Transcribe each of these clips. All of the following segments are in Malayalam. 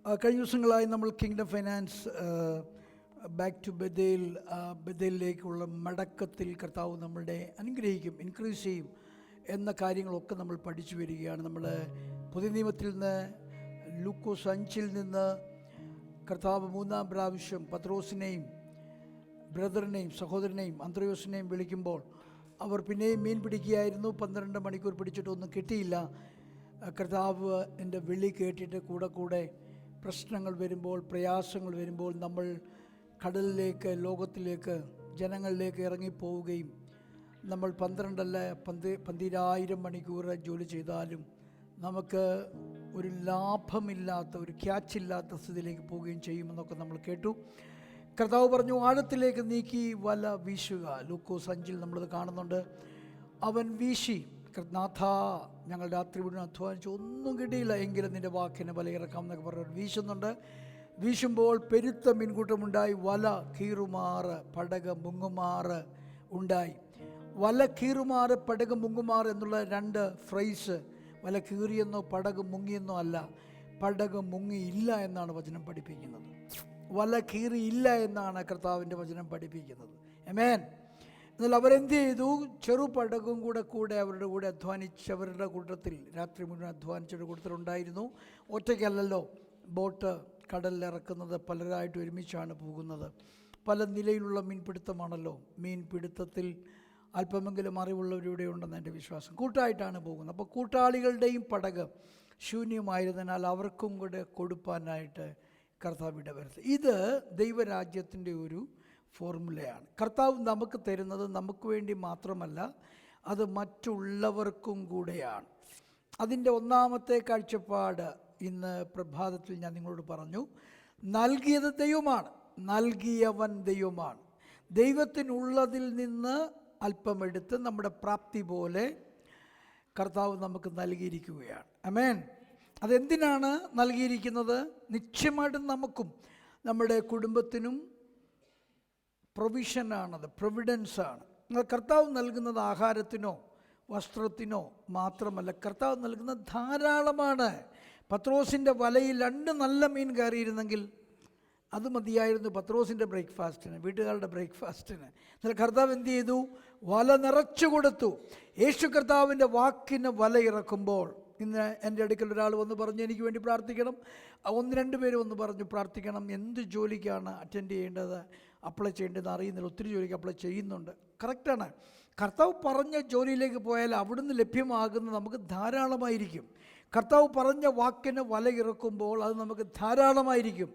കഴിഞ്ഞ ദിവസങ്ങളായി നമ്മൾ കിങ്ഡം ഫൈനാൻസ് ബാക്ക് ടു ബഥേലിലേക്കുള്ള മടക്കത്തിൽ കർത്താവ് നമ്മളുടെ അനുഗ്രഹിക്കും, ഇൻക്രീസ് ചെയ്യും എന്ന കാര്യങ്ങളൊക്കെ നമ്മൾ പഠിച്ചു വരികയാണ്. നമ്മൾ പുതിയ നിയമത്തിൽ നിന്ന് ലൂക്കോസ് 5 നിന്ന് കർത്താവ് 3-ാം പ്രാവശ്യം പത്രോസിനെയും ബ്രദറിനെയും സഹോദരനെയും അന്ത്രയോസിനെയും വിളിക്കുമ്പോൾ അവർ പിന്നെയും മീൻ പിടിക്കുകയായിരുന്നു. 12 മണിക്കൂർ പിടിച്ചിട്ടൊന്നും കിട്ടിയില്ല. കർത്താവ് എൻ്റെ വിളി കേട്ടിട്ട് കൂടെ പ്രശ്നങ്ങൾ വരുമ്പോൾ, പ്രയാസങ്ങൾ വരുമ്പോൾ നമ്മൾ കടലിലേക്ക്, ലോകത്തിലേക്ക്, ജനങ്ങളിലേക്ക് ഇറങ്ങിപ്പോവുകയും നമ്മൾ 12,000 മണിക്കൂർ ജോലി ചെയ്താലും നമുക്ക് ഒരു ലാഭമില്ലാത്ത, ഒരു ക്യാച്ചില്ലാത്ത സ്ഥിതിയിലേക്ക് പോവുകയും ചെയ്യുമെന്നൊക്കെ നമ്മൾ കേട്ടു. കർത്താവ് പറഞ്ഞു, ആഴത്തിലേക്ക് നീക്കി വല വീശുക. ലൂക്കോസ് 5 നമ്മളത് കാണുന്നുണ്ട്. അവൻ വീശി, നാഥ ഞങ്ങൾ രാത്രി മുഴുവൻ അധ്വാനിച്ച് ഒന്നും കിട്ടിയില്ല, എങ്കിലും നിൻ്റെ വാക്കിന് വല ഇറക്കാം എന്നൊക്കെ പറഞ്ഞു വീശുന്നുണ്ട്. വീശുമ്പോൾ പെരുത്ത മീൻകൂട്ടമുണ്ടായി, വല കീറുമാറ്, പടക് മുങ്ങുമാറ് ഉണ്ടായി. വല കീറുമാറ്, പടക് മുങ്ങുമാറ് എന്നുള്ള 2 ഫ്രേസ് വല കീറിയെന്നോ പടക് മുങ്ങിയെന്നോ അല്ല, പടക് മുങ്ങിയില്ല എന്നാണ് വചനം പഠിപ്പിക്കുന്നത്. വല കീറിയില്ല എന്നാണ് കർത്താവിൻ്റെ വചനം പഠിപ്പിക്കുന്നത്. ആമേൻ. എന്നാൽ അവരെന്ത് ചെയ്തു? ചെറുപടകും കൂടെ അവരുടെ കൂടെ അധ്വാനിച്ചവരുടെ കൂട്ടത്തിൽ, രാത്രി മുഴുവൻ അധ്വാനിച്ചവരുടെ കൂട്ടത്തിലുണ്ടായിരുന്നു. ഒറ്റയ്ക്കല്ലല്ലോ ബോട്ട് കടലിലിറക്കുന്നത്, പലരായിട്ട് ഒരുമിച്ചാണ് പോകുന്നത്. പല നിലയിലുള്ള മീൻപിടുത്തമാണല്ലോ. മീൻപിടുത്തത്തിൽ അല്പമെങ്കിലും അറിവുള്ളവരിവിടെ ഉണ്ടെന്ന് എൻ്റെ വിശ്വാസം. കൂട്ടായിട്ടാണ് പോകുന്നത്. അപ്പോൾ കൂട്ടാളികളുടെയും പടക് ശൂന്യമായിരുന്നതിനാൽ അവർക്കും കൂടെ കൊടുപ്പാനായിട്ട് കർത്താവ് ഇടവരുത്തി. ഇത് ദൈവരാജ്യത്തിൻ്റെ ഒരു ഫോർമുലയാണ്. കർത്താവ് നമുക്ക് തരുന്നത് നമുക്ക് വേണ്ടി മാത്രമല്ല, അത് മറ്റുള്ളവർക്കും കൂടെയാണ്. അതിൻ്റെ ഒന്നാമത്തെ കാഴ്ചപ്പാട് ഇന്ന് പ്രഭാതത്തിൽ ഞാൻ നിങ്ങളോട് പറഞ്ഞു. നൽകിയത് ദൈവമാണ്, നൽകിയവൻ ദൈവമാണ്. ദൈവത്തിനുള്ളതിൽ നിന്ന് അല്പമെടുത്ത് നമ്മുടെ പ്രാപ്തി പോലെ കർത്താവ് നമുക്ക് നൽകിയിരിക്കുകയാണ്. ആമേൻ. അതെന്തിനാണ് നൽകിയിരിക്കുന്നത്? നിശ്ചയമായിട്ടും നമുക്കും നമ്മുടെ കുടുംബത്തിനും പ്രൊവിഷനാണത്, പ്രൊവിഡൻസാണ്. കർത്താവ് നൽകുന്നത് ആഹാരത്തിനോ വസ്ത്രത്തിനോ മാത്രമല്ല, കർത്താവ് നൽകുന്നത് ധാരാളമാണ്. പത്രോസിൻ്റെ വലയിൽ 2 നല്ല മീൻ കയറിയിരുന്നെങ്കിൽ അത് മതിയായിരുന്നു പത്രോസിൻ്റെ ബ്രേക്ക്ഫാസ്റ്റിന്, വീട്ടുകാരുടെ ബ്രേക്ക്ഫാസ്റ്റിന്. എന്നാൽ കർത്താവ് എന്ത് ചെയ്തു? വല നിറച്ചു കൊടുത്തു. യേശു കർത്താവിൻ്റെ വാക്കിന് വല ഇറക്കുമ്പോൾ, ഇന്ന് എൻ്റെ അടുക്കൽ ഒരാൾ വന്ന് പറഞ്ഞു എനിക്ക് വേണ്ടി പ്രാർത്ഥിക്കണം. 1-2 പേര് വന്ന് പറഞ്ഞു പ്രാർത്ഥിക്കണം. എന്ത് ജോലിക്കാണ് അറ്റൻഡ് ചെയ്യേണ്ടത്, അപ്ലൈ ചെയ്യേണ്ടതെന്ന് അറിയുന്നില്ല. ഒത്തിരി ജോലിക്ക് അപ്ലൈ ചെയ്യുന്നുണ്ട്. കറക്റ്റാണ്. കർത്താവ് പറഞ്ഞ ജോലിയിലേക്ക് പോയാൽ അവിടുന്ന് ലഭ്യമാകുന്നത് നമുക്ക് ധാരാളമായിരിക്കും. കർത്താവ് പറഞ്ഞ വാക്കിന് വല ഇറക്കുമ്പോൾ അത് നമുക്ക് ധാരാളമായിരിക്കും.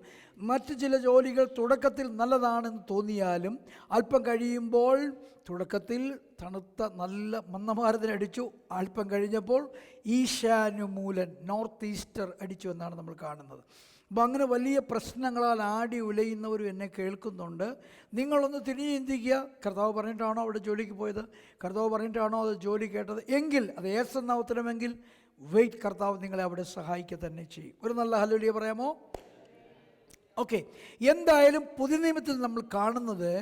മറ്റ് ചില ജോലികൾ തുടക്കത്തിൽ നല്ലതാണെന്ന് തോന്നിയാലും അല്പം കഴിയുമ്പോൾ, തുടക്കത്തിൽ തണുത്ത നല്ല മന്ദമാരുതനടിച്ചു, അല്പം കഴിഞ്ഞപ്പോൾ ഈശാനുമൂലൻ, നോർത്ത് ഈസ്റ്റർ അടിച്ചു എന്നാണ് നമ്മൾ കാണുന്നത്. അപ്പം അങ്ങനെ വലിയ പ്രശ്നങ്ങളാൽ ആടി ഉലയുന്നവരും എന്നെ കേൾക്കുന്നുണ്ട്. നിങ്ങളൊന്ന് തിരിഞ്ഞ് ചിന്തിക്കുക. കർത്താവ് പറഞ്ഞിട്ടാണോ അവിടെ ജോലിക്ക് പോയത്? കർത്താവ് പറഞ്ഞിട്ടാണോ അത് ജോലി കേട്ടത്? എങ്കിൽ അത് ഏസെന്ന ഉത്തരമെങ്കിൽ വെയിറ്റ്, കർത്താവ് നിങ്ങളെ അവിടെ സഹായിക്കുക തന്നെ ചെയ്യും. ഒരു നല്ല ഹല്ലേലൂയ പറയാമോ? ഓക്കെ. എന്തായാലും പുതിയ നിയമത്തിൽ നമ്മൾ കാണുന്നത്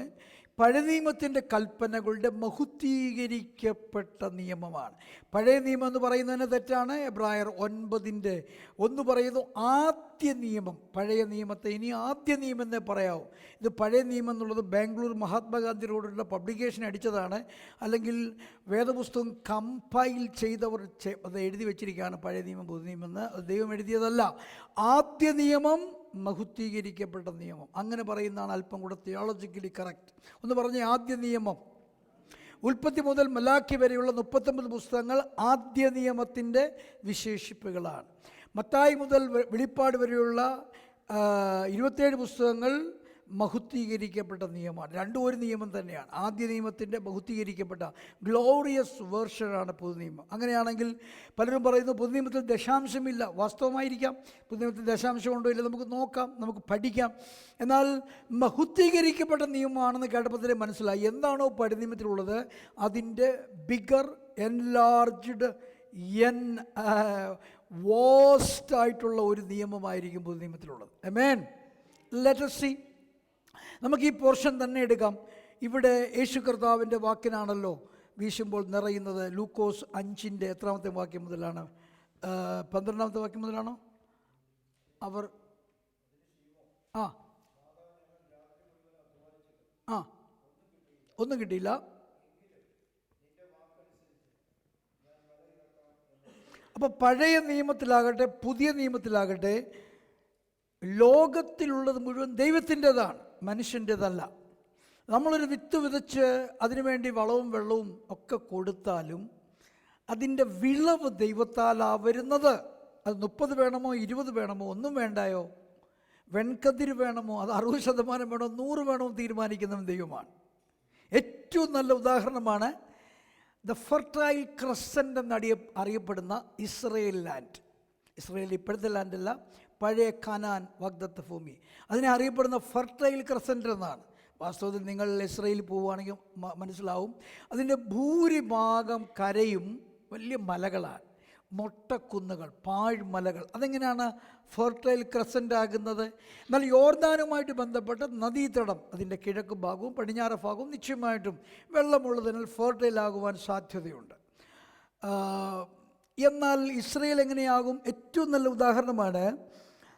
പഴയ നിയമത്തിൻ്റെ കൽപ്പനകളുടെ മഹുദ്ധീകരിക്കപ്പെട്ട നിയമമാണ്. പഴയ നിയമം എന്ന് പറയുന്നതിന് തെറ്റാണ്. എബ്രായർ 9:1 പറയുന്നു ആദ്യ നിയമം. പഴയ നിയമത്തെ ഇനി ആദ്യ നിയമം എന്നേ പറയാവൂ. ഇത് പഴയ നിയമം എന്നുള്ളത് ബാംഗ്ലൂർ മഹാത്മാഗാന്ധി റോഡിലുള്ള പബ്ലിക്കേഷൻ അടിച്ചതാണ്. അല്ലെങ്കിൽ വേദപുസ്തകം കമ്പൈൽ ചെയ്തവർ അത് എഴുതി വെച്ചിരിക്കുകയാണ് പഴയ നിയമം പുതിയ നിയമം എന്ന്. അത് ദൈവം എഴുതിയതല്ല. ആദ്യ നിയമം മഹുദ്ധീകരിക്കപ്പെട്ട നിയമം, അങ്ങനെ പറയുന്നതാണ് അല്പം കൂടെ തിയോളജിക്കലി കറക്റ്റ്. ഒന്ന് പറഞ്ഞ ആദ്യ നിയമം. ഉൽപ്പത്തി മുതൽ മലാക്കി വരെയുള്ള 39 പുസ്തകങ്ങൾ ആദ്യ നിയമത്തിൻ്റെ വിശേഷിപ്പുകളാണ്. മത്തായി മുതൽ വെളിപ്പാട് വരെയുള്ള 27 പുസ്തകങ്ങൾ മഹുദ്ധീകരിക്കപ്പെട്ട നിയമമാണ്. രണ്ടും ഒരു നിയമം തന്നെയാണ്. ആദ്യ നിയമത്തിൻ്റെ മഹുദ്ധീകരിക്കപ്പെട്ട ഗ്ലോറിയസ് വേർഷനാണ് പുതു നിയമം. അങ്ങനെയാണെങ്കിൽ പലരും പറയുന്നു പുതു നിയമത്തിൽ ദശാംശമില്ല. വാസ്തവമായിരിക്കാം, പുതു നിയമത്തിൽ ദശാംശം ഉണ്ടോ ഇല്ല നമുക്ക് നോക്കാം, നമുക്ക് പഠിക്കാം. എന്നാൽ മഹുദ്ധീകരിക്കപ്പെട്ട നിയമമാണെന്ന് കേട്ടപ്പോൾ തന്നെ മനസ്സിലായി എന്താണോ പഴയ നിയമത്തിലുള്ളത് അതിൻ്റെ ബിഗർ, എൻലാർജ്ഡ്, വാസ്റ്റായിട്ടുള്ള ഒരു നിയമമായിരിക്കും പുതു നിയമത്തിലുള്ളത്. ആമേൻ. Let us see. നമുക്ക് ഈ പോർഷൻ തന്നെ എടുക്കാം. ഇവിടെ യേശു കർത്താവിൻ്റെ വാക്കിനാണല്ലോ വീശുമ്പോൾ നിറയുന്നത്. ലൂക്കോസ് 5 എത്രാമത്തെ വാക്യം മുതലാണ്? 12ാമത്തെ വാക്യം മുതലാണോ? അവർ ആ ആ ഒന്നും കിട്ടിയില്ല. അപ്പോൾ പഴയ നിയമത്തിലാകട്ടെ പുതിയ നിയമത്തിലാകട്ടെ ലോകത്തിലുള്ളത് മുഴുവൻ ദൈവത്തിൻ്റെതാണ്, മനുഷ്യൻ്റേതല്ല. നമ്മളൊരു വിത്ത് വിതച്ച് അതിനുവേണ്ടി വളവും വെള്ളവും ഒക്കെ കൊടുത്താലും അതിൻ്റെ വിളവ് ദൈവത്താലാ വരുന്നത്. അത് 30 വേണമോ 20 വേണമോ ഒന്നും വേണ്ടായോ, വെൺകതിര് വേണമോ അത് 60% വേണോ 100 വേണോ തീരുമാനിക്കുന്നവൻ ദൈവമാണ്. ഏറ്റവും നല്ല ഉദാഹരണമാണ് ദ ഫെർട്ടൈൽ ക്രസൻ്റ് എന്നറിയപ്പെടുന്ന ഇസ്രയേൽ ലാൻഡ്. ഇസ്രയേൽ ഇപ്പോഴത്തെ ലാൻഡല്ല, പഴയ കനാൻ വാഗ്ദത്ത ഭൂമി. അതിനെ അറിയപ്പെടുന്ന ഫെർട്ടൈൽ ക്രസൻ്റ് എന്നാണ്. വാസ്തവത്തിൽ നിങ്ങൾ ഇസ്രയേലിൽ പോവുകയാണെങ്കിൽ മനസ്സിലാവും, അതിൻ്റെ ഭൂരിഭാഗം കരയും വലിയ മലകളാണ്, മൊട്ടക്കുന്നുകൾ, പാഴ്മലകൾ. അതെങ്ങനെയാണ് ഫെർട്ടൈൽ ക്രസൻ്റ് ആകുന്നത്? എന്നാൽ യോർദാനുമായിട്ട് ബന്ധപ്പെട്ട നദീതടം, അതിൻ്റെ കിഴക്ക് ഭാഗവും പടിഞ്ഞാറ് ഭാഗവും നിശ്ചയമായിട്ടും വെള്ളമുള്ളതിനാൽ ഫെർട്ടൈൽ ആകുവാൻ സാധ്യതയുണ്ട്. എന്നാൽ ഇസ്രയേൽ എങ്ങനെയാകും? ഏറ്റവും നല്ല ഉദാഹരണമാണ്,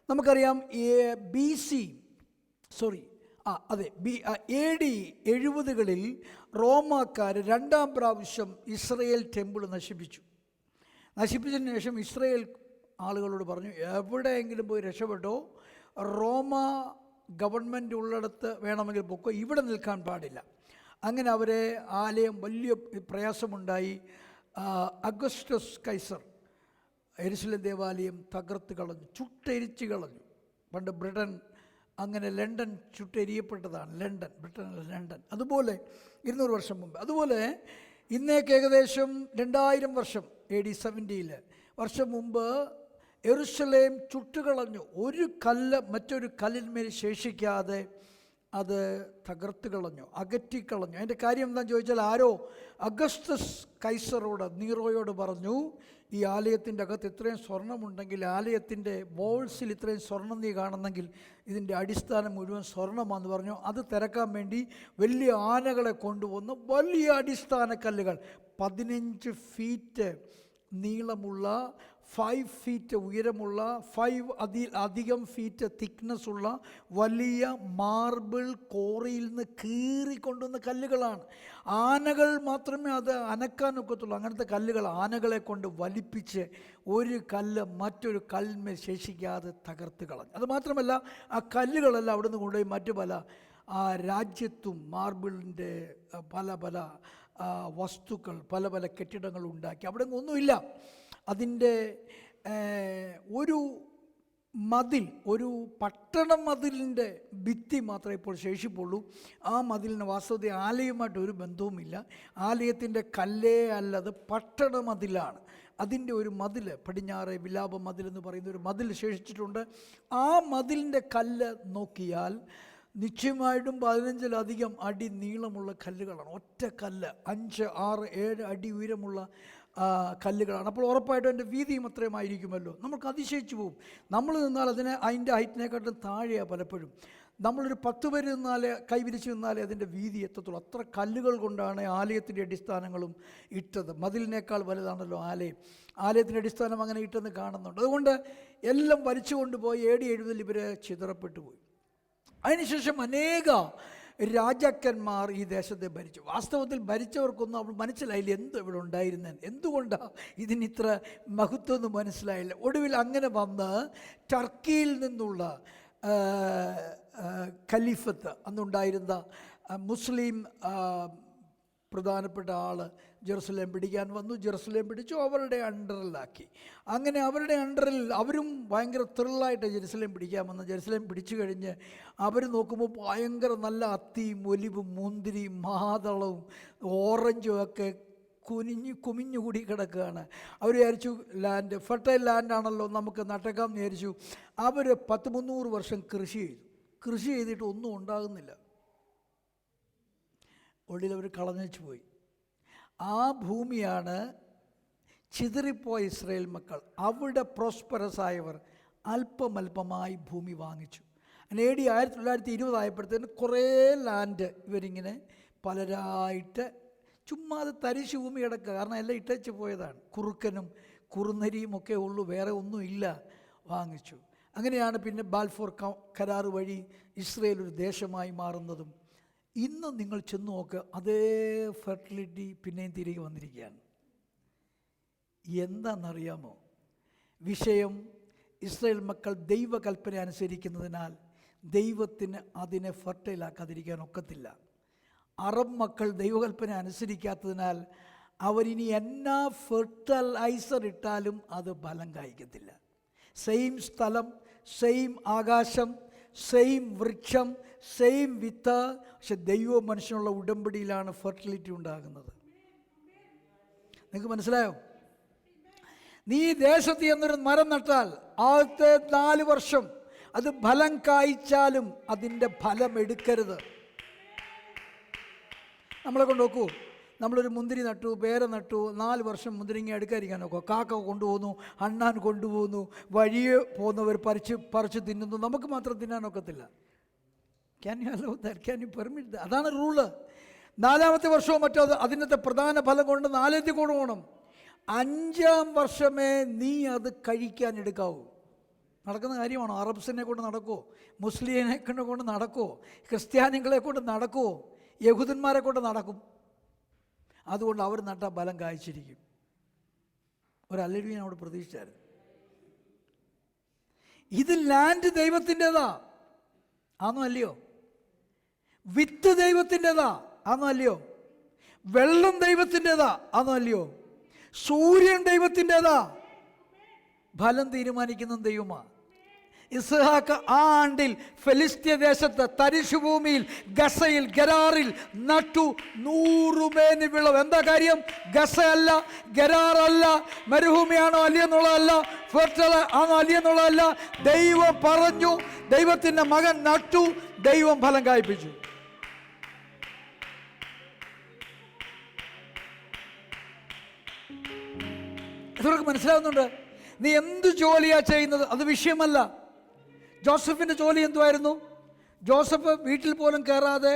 നമുക്കറിയാം AD 70കളിൽ റോമാക്കാർ 2ാം പ്രാവശ്യം ഇസ്രയേൽ ടെമ്പിൾ നശിപ്പിച്ചതിന് ശേഷം ഇസ്രയേൽ ആളുകളോട് പറഞ്ഞു, എവിടെയെങ്കിലും പോയി രക്ഷപ്പെട്ടോ, റോമ ഗവൺമെൻറ് ഉള്ളിടത്ത് വേണമെങ്കിൽ പൊക്കോ, ഇവിടെ നിൽക്കാൻ പാടില്ല. അങ്ങനെ അവരെ ആലയം വലിയ പ്രയാസമുണ്ടായി. അഗസ്റ്റസ് കൈസർ യെരുശലേം ദേവാലയം തകർത്ത് കളഞ്ഞു, ചുട്ടെരിച്ച് കളഞ്ഞു. പണ്ട് ബ്രിട്ടൻ, അങ്ങനെ ലണ്ടൻ ചുട്ടെരിയപ്പെട്ടതാണ്. ബ്രിട്ടൻ അതുപോലെ 200 വർഷം മുമ്പ്. അതുപോലെ ഇന്നേക്ക് ഏകദേശം 2000 വർഷം AD 70 വർഷം മുമ്പ് യെരുശലേം ചുട്ടുകളഞ്ഞു. ഒരു കല്ല് മറ്റൊരു കല്ലിന്മേൽ ശേഷിക്കാതെ അത് തകർത്ത് കളഞ്ഞു, അകറ്റിക്കളഞ്ഞു. അതിൻ്റെ കാര്യം എന്താണെന്ന് ചോദിച്ചാൽ, ആരോ അഗസ്റ്റസ് കൈസറോട്, നീറോയോട് പറഞ്ഞു, ഈ ആലയത്തിൻ്റെ അകത്ത് ഇത്രയും സ്വർണ്ണമുണ്ടെങ്കിൽ, ആലയത്തിൻ്റെ വോൾസിൽ ഇത്രയും സ്വർണ്ണം നീ കാണുന്നെങ്കിൽ ഇതിൻ്റെ അടിസ്ഥാനം മുഴുവൻ സ്വർണ്ണമാണെന്ന് പറഞ്ഞു. അത് തിരക്കാൻ വേണ്ടി വലിയ ആനകളെ കൊണ്ടുവന്ന് വലിയ അടിസ്ഥാന കല്ലുകൾ 15 ഫീറ്റ് നീളമുള്ള, 5 ഫീറ്റ് ഉയരമുള്ള, 5 അധികം ഫീറ്റ് തിക്നെസ് ഉള്ള വലിയ മാർബിൾ കോറിയിൽ നിന്ന് കീറിക്കൊണ്ടുവന്ന കല്ലുകളാണ്. ആനകൾ മാത്രമേ അത് അനക്കാനൊക്കത്തുള്ളൂ. അങ്ങനത്തെ കല്ലുകൾ ആനകളെ കൊണ്ട് വലിപ്പിച്ച് ഒരു കല്ല് മറ്റൊരു കല്ലിന്മേൽ ശേഷിക്കാതെ തകർത്ത് കളഞ്ഞു. അതുമാത്രമല്ല, ആ കല്ലുകളെല്ലാം അവിടെ നിന്ന് കൊണ്ടുപോയി മറ്റു പല രാജ്യത്തും മാർബിളിൻ്റെ പല വസ്തുക്കൾ, പല കെട്ടിടങ്ങൾ ഉണ്ടാക്കി. അവിടെ ഒന്നുമില്ല. അതിൻ്റെ ഒരു മതിൽ, ഒരു പട്ടണ മതിലിൻ്റെ ഭിത്തി മാത്രമേ ഇപ്പോൾ ശേഷിപ്പുള്ളൂ. ആ മതിലിന് വാസ്തവത്തിൽ ആലയവുമായിട്ട് ഒരു ബന്ധവുമില്ല. ആലയത്തിൻ്റെ കല്ലേ അല്ലത് പട്ടണ മതിലാണ്. അതിൻ്റെ ഒരു മതിൽ, പടിഞ്ഞാറ് വിലാപ മതിൽ എന്ന് പറയുന്ന ഒരു മതിൽ ശേഷിച്ചിട്ടുണ്ട്. ആ മതിലിൻ്റെ കല്ല് നോക്കിയാൽ നിശ്ചയമായിട്ടും 15-ലധികം അടി നീളമുള്ള കല്ലുകളാണ്. ഒറ്റ കല്ല് 5, 6, 7 അടി ഉയരമുള്ള കല്ലുകളാണ്. അപ്പോൾ ഉറപ്പായിട്ടും അതിൻ്റെ വീതിയും അത്രയുമായിരിക്കുമല്ലോ. നമുക്ക് അതിശയിച്ചു പോകും. നമ്മൾ നിന്നാൽ അതിൻ്റെ ഹൈറ്റിനെക്കാട്ടും താഴെയാണ് പലപ്പോഴും. നമ്മളൊരു 10 പേര് നിന്നാലേ, കൈവിരിച്ച് നിന്നാലേ അതിൻ്റെ വീതി എത്തത്തുള്ളൂ. അത്ര കല്ലുകൾ കൊണ്ടാണ് ആലയത്തിൻ്റെ അടിസ്ഥാനങ്ങളും ഇട്ടത്. മതിലിനേക്കാൾ വലുതാണല്ലോ ആലയത്തിൻ്റെ അടിസ്ഥാനം അങ്ങനെ ഇട്ടെന്ന് കാണുന്നുണ്ട്. അതുകൊണ്ട് എല്ലാം വലിച്ചു കൊണ്ടുപോയി AD 70 ഇവർ ചിതറപ്പെട്ടു പോയി. അതിനുശേഷം അനേക രാജാക്കന്മാർ ഈ ദേശത്തെ ഭരിച്ചു. വാസ്തവത്തിൽ ഭരിച്ചവർക്കൊന്നും അവൾ മനസ്സിലായില്ല എന്ത് ഇവിടെ ഉണ്ടായിരുന്നേന്ന്, എന്തുകൊണ്ടാണ് ഇതിനിത്ര മഹത്വം എന്ന് മനസ്സിലായില്ല. ഒടുവിൽ അങ്ങനെ വന്ന് ടർക്കിയിൽ നിന്നുള്ള ഖലീഫത്ത്, അന്നുണ്ടായിരുന്ന മുസ്ലിം പ്രധാനപ്പെട്ട ആൾ ജെറുസലേം പിടിക്കാൻ വന്നു. ജെറുസലേം പിടിച്ചു, അവരുടെ അണ്ടറിലാക്കി. അങ്ങനെ അവരുടെ അണ്ടറിൽ അവരും ഭയങ്കര ത്രില്ലായിട്ട് ജെറുസലേം പിടിക്കാമെന്ന്. ജെറുസലേം പിടിച്ചു കഴിഞ്ഞ് അവർ നോക്കുമ്പോൾ ഭയങ്കര നല്ല അത്തിയും ഒലിവും മുന്തിരിയും മാതളവും ഓറഞ്ചും ഒക്കെ കുമിഞ്ഞുകൂടി കിടക്കുകയാണ്. അവർ വിചാരിച്ചു ഫെർട്ടൈൽ ലാൻഡാണല്ലോ, നമുക്ക് നട്ടേക്കാം എന്ന് വിചാരിച്ചു. അവർ 100-300 വർഷം കൃഷി ചെയ്തിട്ട് ഒന്നും ഉണ്ടാകുന്നില്ല. ഒടുവിൽ അവർ കളഞ്ഞു പോയി. ആ ഭൂമിയാണ് ചിതറിപ്പോയ ഇസ്രായേൽ മക്കൾ. അവിടെ പ്രോസ്പെറസ് ആയവർ അല്പമല്പമായി ഭൂമി വാങ്ങിച്ചു. AD 1920 ആയപ്പോഴത്തേന് കുറേ ലാൻഡ് ഇവരിങ്ങനെ പലരായിട്ട് ചുമ്മാതെ തരിശ് ഭൂമി കിടക്കുക. കാരണം എല്ലാം ഇട്ടേച്ച് പോയതാണ്. കുറുക്കനും കുറുനരിയും ഒക്കെ ഉള്ളൂ, വേറെ ഒന്നുമില്ല. വാങ്ങിച്ചു. അങ്ങനെയാണ് പിന്നെ ബാൽഫോർ കരാർ വഴി ഇസ്രയേൽ ഒരു ദേശമായി മാറുന്നതും. ഇന്ന് നിങ്ങൾ ചെന്ന് നോക്ക്, അതേ ഫെർട്ടിലിറ്റി പിന്നെയും തിരികെ വന്നിരിക്കുകയാണ്. എന്താണെന്നറിയാമോ? വിഷയം ഇസ്രായേൽ മക്കൾ ദൈവകൽപ്പന അനുസരിക്കുന്നതിനാൽ ദൈവത്തിന് അതിനെ ഫെർട്ടൈലാക്കാതിരിക്കാൻ ഒക്കത്തില്ല. അറബ് മക്കൾ ദൈവകൽപ്പന അനുസരിക്കാത്തതിനാൽ അവരിനി എന്നാ ഫെർട്ടിലൈസർ ഇട്ടാലും അത് ഫലം കായ്ക്കത്തില്ല. സെയിം സ്ഥലം, സെയിം ആകാശം, സെയിം വൃക്ഷം, സെയിം വിത്ത്, പക്ഷെ ദൈവവും മനുഷ്യനുള്ള ഉടമ്പടിയിലാണ് ഫെർട്ടിലിറ്റി ഉണ്ടാകുന്നത്. നിങ്ങൾക്ക് മനസ്സിലായോ? നീ ദേശത്ത് എന്നൊരു മരം നട്ടാൽ ആദ്യത്തെ 4 വർഷം അത് ഫലം കായ്ച്ചാലും അതിൻ്റെ ഫലം എടുക്കരുത്. നമ്മളെ കൊണ്ട് നോക്കൂ, നമ്മളൊരു മുന്തിരി നട്ടു, പേര നട്ടു, 4 വർഷം മുന്തിരിങ്ങ എടുക്കാതിരിക്കാൻ നോക്കുക. കാക്ക കൊണ്ടുപോകുന്നു, അണ്ണാൻ കൊണ്ടുപോകുന്നു, വഴിയെ പോകുന്നവർ പറിച്ച് തിന്നുന്നു. നമുക്ക് മാത്രം തിന്നാനൊക്കത്തില്ല. Can you allow that? Can you permit that? അതാണ് റൂള്. 4-ാമത്തെ വർഷവും മറ്റോ അതിനകത്തെ പ്രധാന ഫലം കൊണ്ട് 4 കൊണ്ടുപോകണം. 5-ാം വർഷമേ നീ അത് കഴിക്കാൻ എടുക്കാവൂ. നടക്കുന്ന കാര്യമാണോ? അറബ്സിനെ കൊണ്ട് നടക്കുമോ? മുസ്ലിമിനെ കൊണ്ട് നടക്കുമോ? ക്രിസ്ത്യാനികളെ കൊണ്ട് നടക്കുമോ? യഹൂദന്മാരെ കൊണ്ട് നടക്കും. അതുകൊണ്ട് അവർ നട്ട ഫലം കായ്ച്ചിരിക്കും. ഒരു അല്ലെഴുതി അവിടെ പ്രതീക്ഷിച്ചായിരുന്നു. ഇത് ലാൻഡ് ദൈവത്തിൻ്റെതാ ആണോ അല്ലയോ? വിത്ത് ദൈവത്തിൻ്റെതാ ആണോ അല്ലയോ? വെള്ളം ദൈവത്തിൻ്റെതാ ആണോ അല്ലയോ? സൂര്യൻ ദൈവത്തിൻ്റെതാ. ഫലം തീരുമാനിക്കുന്ന ദൈവമാണ്. ഇസ്ഹാക്ക് ആ ആണ്ടിൽ ഫെലിസ്ത്യ ദേശത്ത് തരിശുഭൂമിയിൽ ഗസയിൽ ഗരാറിൽ നട്ടു 100 മേനി വിളവ്. എന്താ കാര്യം? ഗസയല്ല, ഗരാറല്ല, മരുഭൂമിയാണോ അല്ലയെന്നുള്ളതല്ല, ഫെർട്ടൈൽ ആണോ അല്ലയെന്നുള്ളതല്ല. ദൈവം പറഞ്ഞു, ദൈവത്തിൻ്റെ മകൻ നട്ടു, ദൈവം ഫലം കായ്പിച്ചു. ഇതൊക്കെ മനസ്സിലാവുന്നുണ്ട്? നീ എന്ത് ജോലിയാ ചെയ്യുന്നത് അത് വിഷയമല്ല. ജോസഫിൻ്റെ ജോലി എന്തുമായിരുന്നു? ജോസഫ് വീട്ടിൽ പോലും കയറാതെ